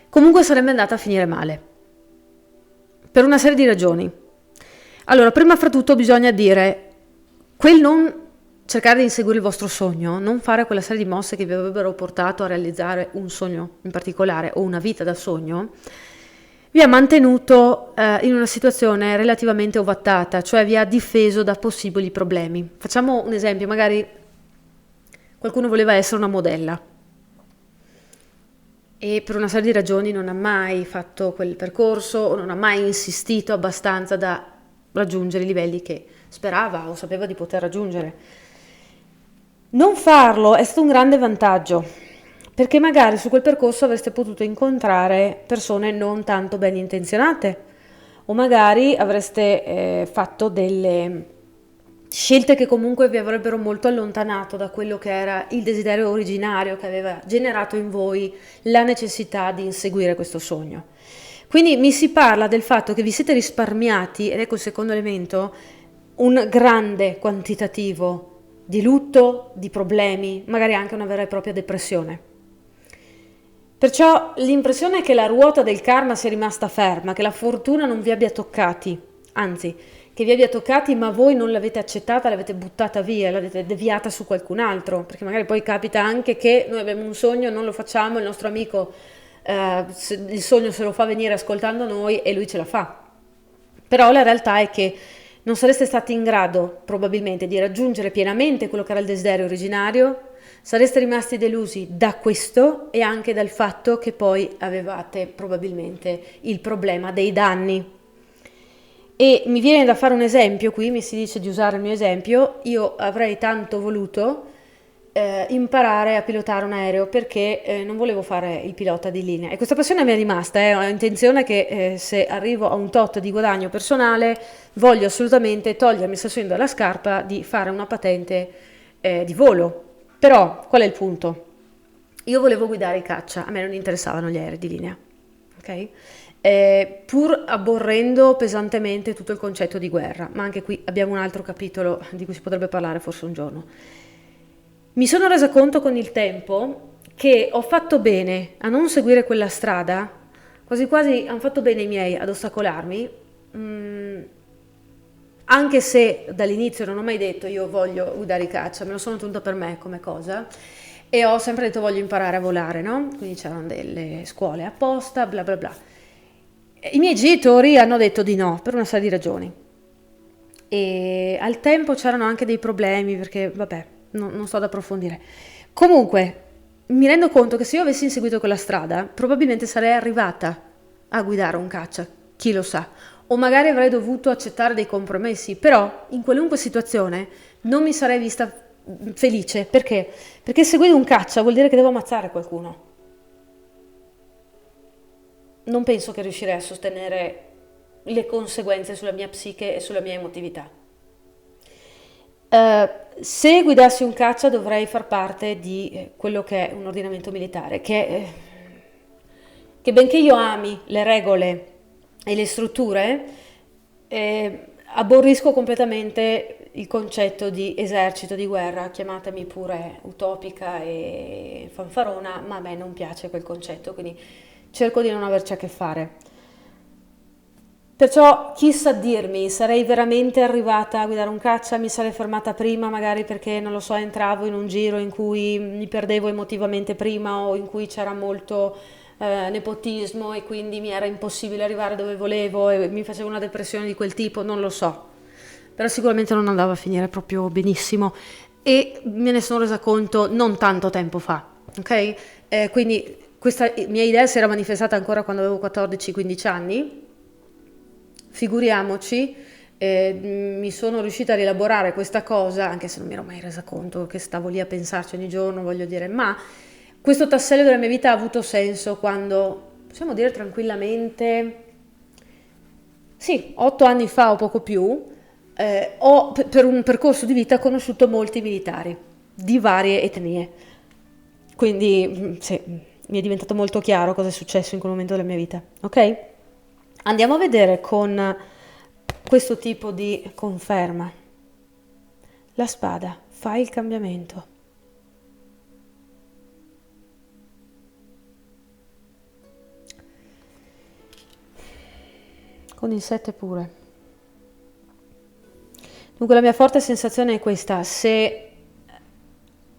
Speaker 3: comunque sarebbe andata a finire male, per una serie di ragioni. Allora, prima fra tutto bisogna dire, quel non cercare di inseguire il vostro sogno, non fare quella serie di mosse che vi avrebbero portato a realizzare un sogno in particolare o una vita da sogno, vi ha mantenuto in una situazione relativamente ovattata, cioè vi ha difeso da possibili problemi. Facciamo un esempio, magari qualcuno voleva essere una modella e per una serie di ragioni non ha mai fatto quel percorso o non ha mai insistito abbastanza da raggiungere i livelli che sperava o sapeva di poter raggiungere. Non farlo è stato un grande vantaggio, perché magari su quel percorso avreste potuto incontrare persone non tanto ben intenzionate, o magari avreste fatto delle scelte che comunque vi avrebbero molto allontanato da quello che era il desiderio originario che aveva generato in voi la necessità di inseguire questo sogno. Quindi mi si parla del fatto che vi siete risparmiati, ed ecco il secondo elemento, un grande quantitativo di lutto, di problemi, magari anche una vera e propria depressione. Perciò l'impressione è che la ruota del karma sia rimasta ferma, che la fortuna non vi abbia toccati, anzi, che vi abbia toccati ma voi non l'avete accettata, l'avete buttata via, l'avete deviata su qualcun altro, perché magari poi capita anche che noi abbiamo un sogno, non lo facciamo, il nostro amico il sogno se lo fa venire ascoltando noi e lui ce la fa. Però la realtà è che non sareste stati in grado probabilmente di raggiungere pienamente quello che era il desiderio originario, sareste rimasti delusi da questo e anche dal fatto che poi avevate probabilmente il problema dei danni. E mi viene da fare un esempio, qui mi si dice di usare il mio esempio, io avrei tanto voluto imparare a pilotare un aereo perché non volevo fare il pilota di linea e questa passione mi è rimasta, ho intenzione che se arrivo a un tot di guadagno personale voglio assolutamente togliermi il sassolino dalla scarpa di fare una patente di volo. Però qual è il punto? Io volevo guidare i caccia, a me non interessavano gli aerei di linea, ok? Pur aborrendo pesantemente tutto il concetto di guerra, ma anche qui abbiamo un altro capitolo di cui si potrebbe parlare forse un giorno. Mi sono resa conto con il tempo che ho fatto bene a non seguire quella strada, quasi quasi hanno fatto bene i miei ad ostacolarmi, anche se dall'inizio non ho mai detto io voglio guidare i caccia, me lo sono tenuta per me come cosa e ho sempre detto voglio imparare a volare, no? Quindi c'erano delle scuole apposta, bla bla bla. I miei genitori hanno detto di no per una serie di ragioni. e al tempo c'erano anche dei problemi perché, vabbè, non sto ad approfondire. Comunque, mi rendo conto che se io avessi inseguito quella strada, probabilmente sarei arrivata a guidare un caccia, chi lo sa, o magari avrei dovuto accettare dei compromessi, però in qualunque situazione non mi sarei vista felice, perché? Perché se guido un caccia vuol dire che devo ammazzare qualcuno. Non penso che riuscirei a sostenere le conseguenze sulla mia psiche e sulla mia emotività. Se guidassi un caccia dovrei far parte di quello che è un ordinamento militare, che benché io ami le regole e le strutture, aborrisco completamente il concetto di esercito di guerra, chiamatemi pure utopica e fanfarona, ma a me non piace quel concetto, quindi cerco di non averci a che fare. Perciò chi sa dirmi, sarei veramente arrivata a guidare un caccia, mi sarei fermata prima, magari perché, non lo so, entravo in un giro in cui mi perdevo emotivamente prima o in cui c'era molto nepotismo e quindi mi era impossibile arrivare dove volevo e mi facevo una depressione di quel tipo, non lo so. Però sicuramente non andava a finire proprio benissimo e me ne sono resa conto non tanto tempo fa, ok? Quindi questa mia idea si era manifestata ancora quando avevo 14-15 anni. Figuriamoci, mi sono riuscita a rielaborare questa cosa, anche se non mi ero mai resa conto che stavo lì a pensarci ogni giorno, voglio dire, ma questo tassello della mia vita ha avuto senso quando, possiamo dire tranquillamente, sì, 8 anni fa o poco più, per un percorso di vita ho conosciuto molti militari di varie etnie. Quindi, sì, mi è diventato molto chiaro cosa è successo in quel momento della mia vita, ok? Andiamo a vedere con questo tipo di conferma. La spada, fai il cambiamento. Con il 7 pure. Dunque la mia forte sensazione è questa: se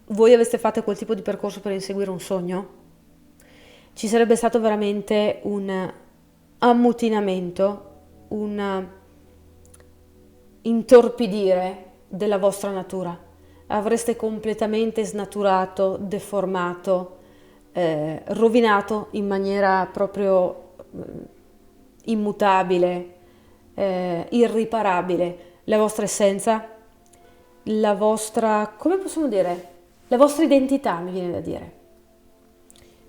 Speaker 3: voi aveste fatto quel tipo di percorso per inseguire un sogno, ci sarebbe stato veramente un ammutinamento, un intorpidire della vostra natura. Avreste completamente snaturato, deformato, rovinato in maniera proprio immutabile, irriparabile la vostra essenza, la vostra, come possiamo dire, la vostra identità, mi viene da dire.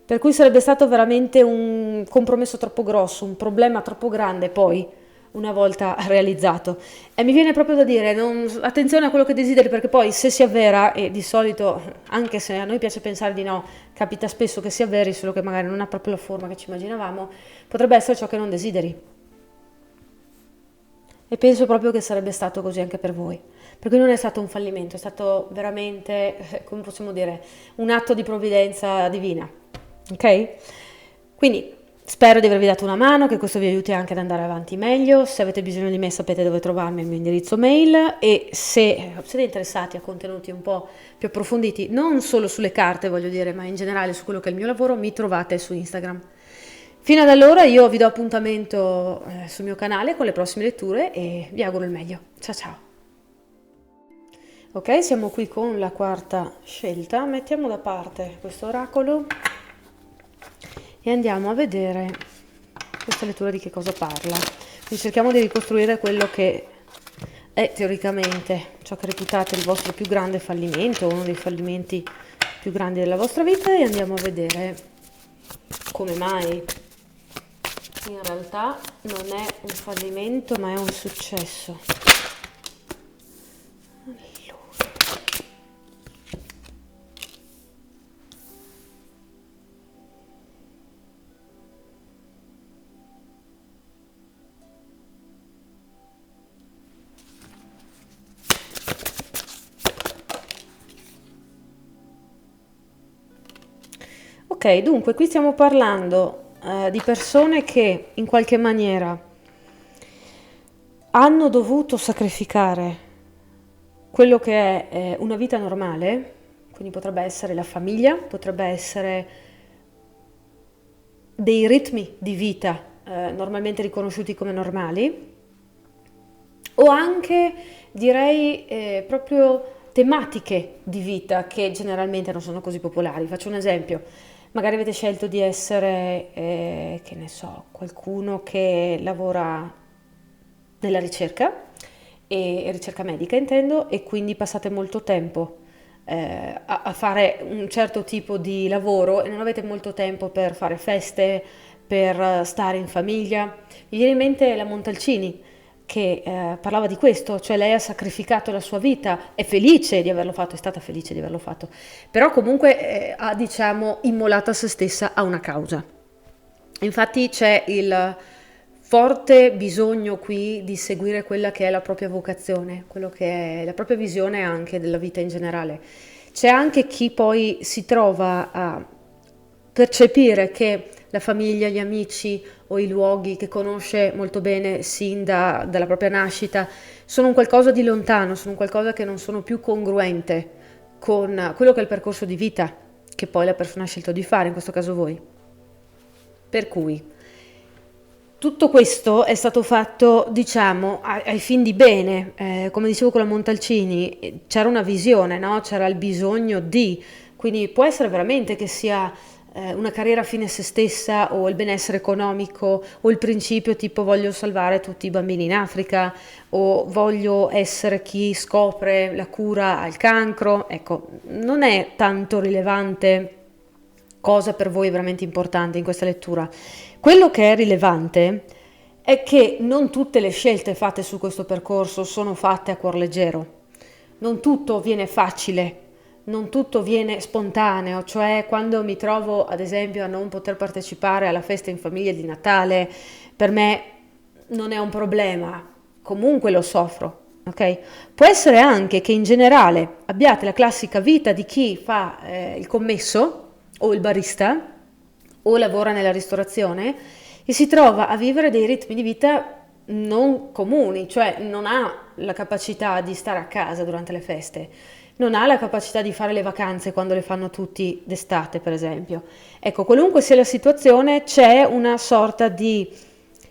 Speaker 3: Per cui sarebbe stato veramente un compromesso troppo grosso, un problema troppo grande poi, una volta realizzato. E mi viene proprio da dire, attenzione a quello che desideri, perché poi se si avvera, e di solito, anche se a noi piace pensare di no, capita spesso che si avveri, solo che magari non ha proprio la forma che ci immaginavamo, potrebbe essere ciò che non desideri. E penso proprio che sarebbe stato così anche per voi. Perché non è stato un fallimento, è stato veramente, come possiamo dire, un atto di provvidenza divina. Ok? Quindi spero di avervi dato una mano, che questo vi aiuti anche ad andare avanti meglio. Se avete bisogno di me sapete dove trovarmi, il mio indirizzo mail, e se siete interessati a contenuti un po' più approfonditi, non solo sulle carte voglio dire, ma in generale su quello che è il mio lavoro, mi trovate su Instagram. Fino ad allora io vi do appuntamento sul mio canale con le prossime letture e vi auguro il meglio. Ciao ciao! Ok, siamo qui con la quarta scelta, mettiamo da parte questo oracolo e andiamo a vedere questa lettura di che cosa parla. Quindi cerchiamo di ricostruire quello che è teoricamente ciò che reputate il vostro più grande fallimento, uno dei fallimenti più grandi della vostra vita, e andiamo a vedere come mai in realtà non è un fallimento ma è un successo. Ok, dunque qui stiamo parlando di persone che in qualche maniera hanno dovuto sacrificare quello che è una vita normale, quindi potrebbe essere la famiglia, potrebbe essere dei ritmi di vita normalmente riconosciuti come normali, o anche direi proprio tematiche di vita che generalmente non sono così popolari. Faccio un esempio, magari avete scelto di essere, che ne so, qualcuno che lavora nella ricerca, e ricerca medica intendo, e quindi passate molto tempo a fare un certo tipo di lavoro e non avete molto tempo per fare feste, per stare in famiglia. Mi viene in mente la Montalcini che parlava di questo, cioè lei ha sacrificato la sua vita, è felice di averlo fatto, è stata felice di averlo fatto, però comunque ha diciamo immolato a se stessa a una causa. Infatti c'è il forte bisogno qui di seguire quella che è la propria vocazione, quello che è la propria visione anche della vita in generale. C'è anche chi poi si trova a percepire che la famiglia, gli amici o i luoghi che conosce molto bene sin dalla propria nascita sono un qualcosa di lontano, sono un qualcosa che non sono più congruente con quello che è il percorso di vita che poi la persona ha scelto di fare, in questo caso voi. Per cui tutto questo è stato fatto, diciamo, ai fin di bene. Come dicevo con la Montalcini, c'era una visione, no? C'era il bisogno di, quindi può essere veramente che sia una carriera fine a se stessa o il benessere economico o il principio tipo voglio salvare tutti i bambini in Africa o voglio essere chi scopre la cura al cancro. Ecco, non è tanto rilevante cosa per voi è veramente importante in questa lettura. Quello che è rilevante è che non tutte le scelte fatte su questo percorso sono fatte a cuor leggero. Non tutto viene facile, non tutto viene spontaneo, cioè quando mi trovo ad esempio a non poter partecipare alla festa in famiglia di Natale, per me non è un problema, comunque lo soffro. Okay? Può essere anche che in generale abbiate la classica vita di chi fa il commesso o il barista o lavora nella ristorazione e si trova a vivere dei ritmi di vita non comuni, cioè non ha la capacità di stare a casa durante le feste, non ha la capacità di fare le vacanze quando le fanno tutti d'estate, per esempio. Ecco, qualunque sia la situazione, c'è una sorta di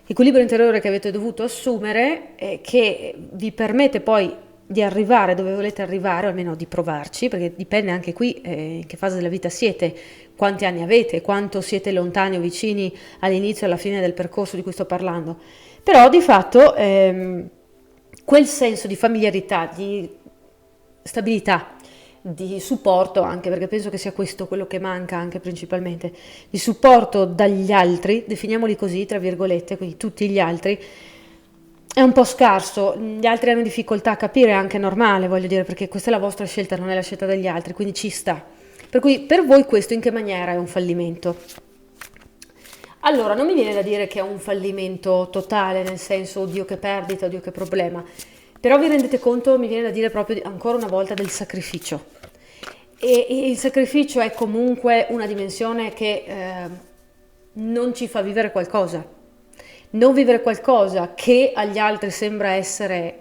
Speaker 3: equilibrio interiore che avete dovuto assumere che vi permette poi di arrivare dove volete arrivare, o almeno di provarci, perché dipende anche qui in che fase della vita siete, quanti anni avete, quanto siete lontani o vicini all'inizio e alla fine del percorso di cui sto parlando. Però di fatto quel senso di familiarità, di stabilità, di supporto anche, perché penso che sia questo quello che manca anche principalmente, di supporto dagli altri, definiamoli così, tra virgolette, quindi tutti gli altri, è un po' scarso, gli altri hanno difficoltà a capire, è anche normale, voglio dire, perché questa è la vostra scelta, non è la scelta degli altri, quindi ci sta. Per cui per voi questo in che maniera è un fallimento? Allora, non mi viene da dire che è un fallimento totale, nel senso, oddio che perdita, oddio che problema, però vi rendete conto, mi viene da dire proprio ancora una volta del sacrificio. E il sacrificio è comunque una dimensione che non ci fa vivere qualcosa. Non vivere qualcosa che agli altri sembra essere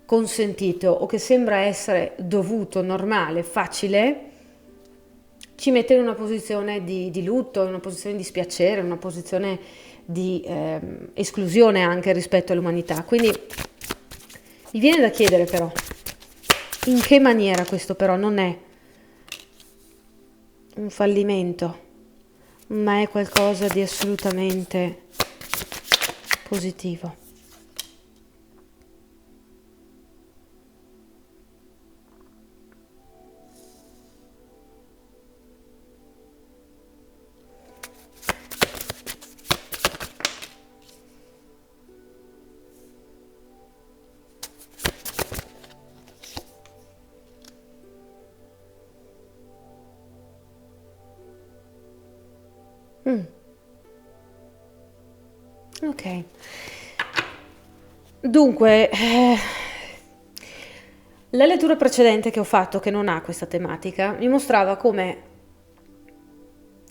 Speaker 3: consentito o che sembra essere dovuto, normale, facile, ci mette in una posizione di lutto, in una posizione di dispiacere, in una posizione di esclusione anche rispetto all'umanità. Quindi mi viene da chiedere però, in che maniera questo però non è un fallimento, ma è qualcosa di assolutamente positivo. Ok. Dunque, la lettura precedente che ho fatto, che non ha questa tematica, mi mostrava come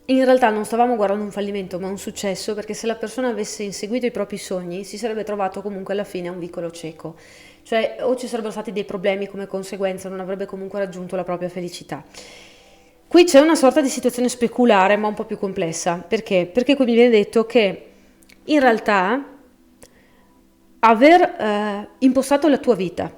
Speaker 3: in realtà non stavamo guardando un fallimento, ma un successo, perché se la persona avesse inseguito i propri sogni, si sarebbe trovato comunque alla fine a un vicolo cieco. Cioè, o ci sarebbero stati dei problemi come conseguenza, non avrebbe comunque raggiunto la propria felicità. Qui c'è una sorta di situazione speculare, ma un po' più complessa. Perché? Perché qui mi viene detto che in realtà aver impostato la tua vita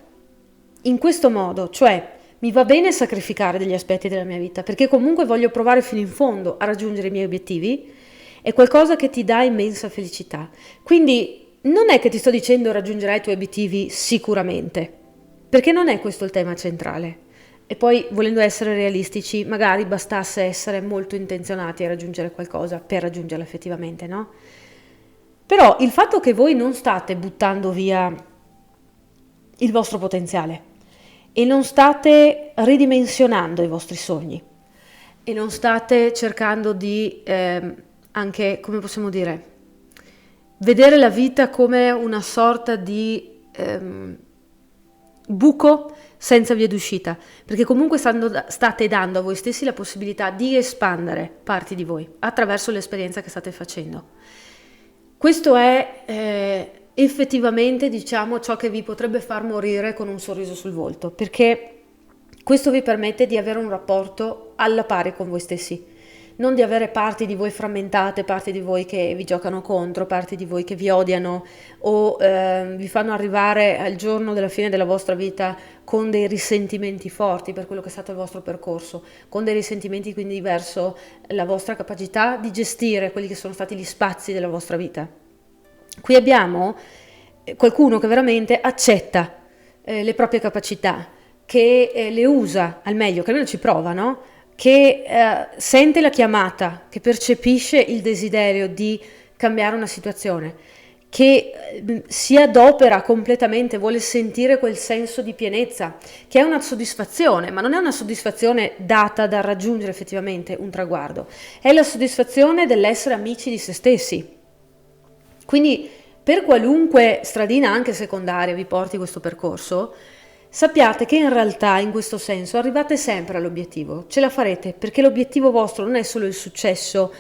Speaker 3: in questo modo, cioè mi va bene sacrificare degli aspetti della mia vita perché comunque voglio provare fino in fondo a raggiungere i miei obiettivi, è qualcosa che ti dà immensa felicità. Quindi non è che ti sto dicendo raggiungerai i tuoi obiettivi sicuramente, perché non è questo il tema centrale. E poi, volendo essere realistici, magari bastasse essere molto intenzionati a raggiungere qualcosa per raggiungerlo effettivamente, no? Però il fatto che voi non state buttando via il vostro potenziale e non state ridimensionando i vostri sogni e non state cercando di anche, come possiamo dire, vedere la vita come una sorta di buco senza via d'uscita, perché comunque state dando a voi stessi la possibilità di espandere parti di voi attraverso l'esperienza che state facendo. Questo è effettivamente, diciamo, ciò che vi potrebbe far morire con un sorriso sul volto, perché questo vi permette di avere un rapporto alla pari con voi stessi, non di avere parti di voi frammentate, parti di voi che vi giocano contro, parti di voi che vi odiano o vi fanno arrivare al giorno della fine della vostra vita con dei risentimenti forti per quello che è stato il vostro percorso, con dei risentimenti quindi verso la vostra capacità di gestire quelli che sono stati gli spazi della vostra vita. Qui abbiamo qualcuno che veramente accetta le proprie capacità, che le usa al meglio, che almeno ci prova, no? Che sente la chiamata, che percepisce il desiderio di cambiare una situazione, che si adopera completamente, vuole sentire quel senso di pienezza, che è una soddisfazione, ma non è una soddisfazione data dal raggiungere effettivamente un traguardo, è la soddisfazione dell'essere amici di se stessi. Quindi per qualunque stradina anche secondaria vi porti questo percorso, sappiate che in realtà in questo senso arrivate sempre all'obiettivo, ce la farete, perché l'obiettivo vostro non è solo il successo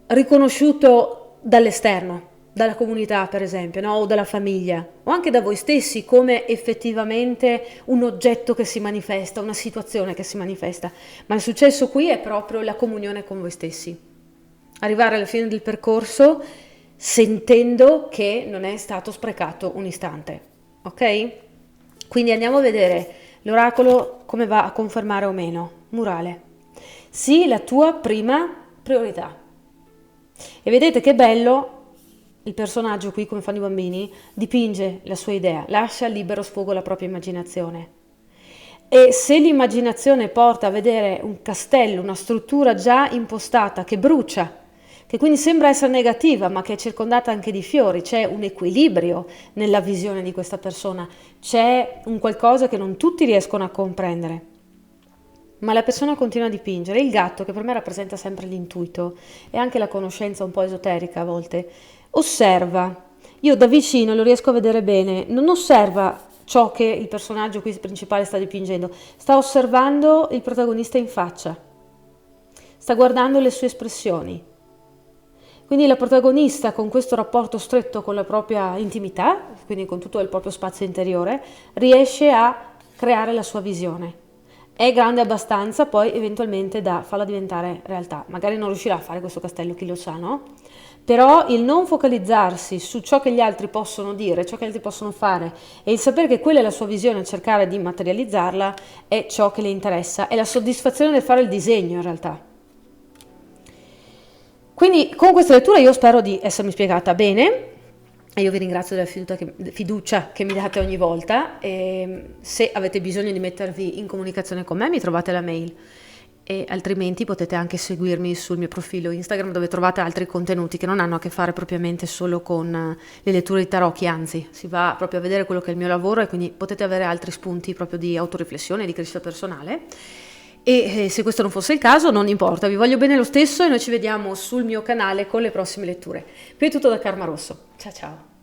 Speaker 3: riconosciuto dall'esterno, dalla comunità per esempio, no? O dalla famiglia, o anche da voi stessi come effettivamente un oggetto che si manifesta, una situazione che si manifesta, ma il successo qui è proprio la comunione con voi stessi. Arrivare alla fine del percorso sentendo che non è stato sprecato un istante, ok? Quindi andiamo a vedere l'oracolo come va a confermare o meno. Murale. Sii la tua prima priorità. E vedete che bello il personaggio qui, come fanno i bambini, dipinge la sua idea, lascia libero sfogo alla propria immaginazione. E se l'immaginazione porta a vedere un castello, una struttura già impostata che brucia, che quindi sembra essere negativa ma che è circondata anche di fiori, c'è un equilibrio nella visione di questa persona, c'è un qualcosa che non tutti riescono a comprendere, ma la persona continua a dipingere. Il gatto, che per me rappresenta sempre l'intuito e anche la conoscenza un po' esoterica a volte, osserva, io da vicino lo riesco a vedere bene, non osserva ciò che il personaggio qui principale sta dipingendo, sta osservando il protagonista in faccia, sta guardando le sue espressioni. Quindi la protagonista, con questo rapporto stretto con la propria intimità, quindi con tutto il proprio spazio interiore, riesce a creare la sua visione. È grande abbastanza poi eventualmente da farla diventare realtà. Magari non riuscirà a fare questo castello, chi lo sa, no? Però il non focalizzarsi su ciò che gli altri possono dire, ciò che gli altri possono fare e il sapere che quella è la sua visione e cercare di materializzarla è ciò che le interessa, è la soddisfazione del fare il disegno in realtà. Quindi con questa lettura io spero di essermi spiegata bene e io vi ringrazio della fiducia che mi date ogni volta e se avete bisogno di mettervi in comunicazione con me mi trovate la mail e altrimenti potete anche seguirmi sul mio profilo Instagram dove trovate altri contenuti che non hanno a che fare propriamente solo con le letture di tarocchi, anzi si va proprio a vedere quello che è il mio lavoro e quindi potete avere altri spunti proprio di autoriflessione, di crescita personale. E se questo non fosse il caso non importa, vi voglio bene lo stesso e noi ci vediamo sul mio canale con le prossime letture. Qui è tutto da Karma Rosso, ciao ciao!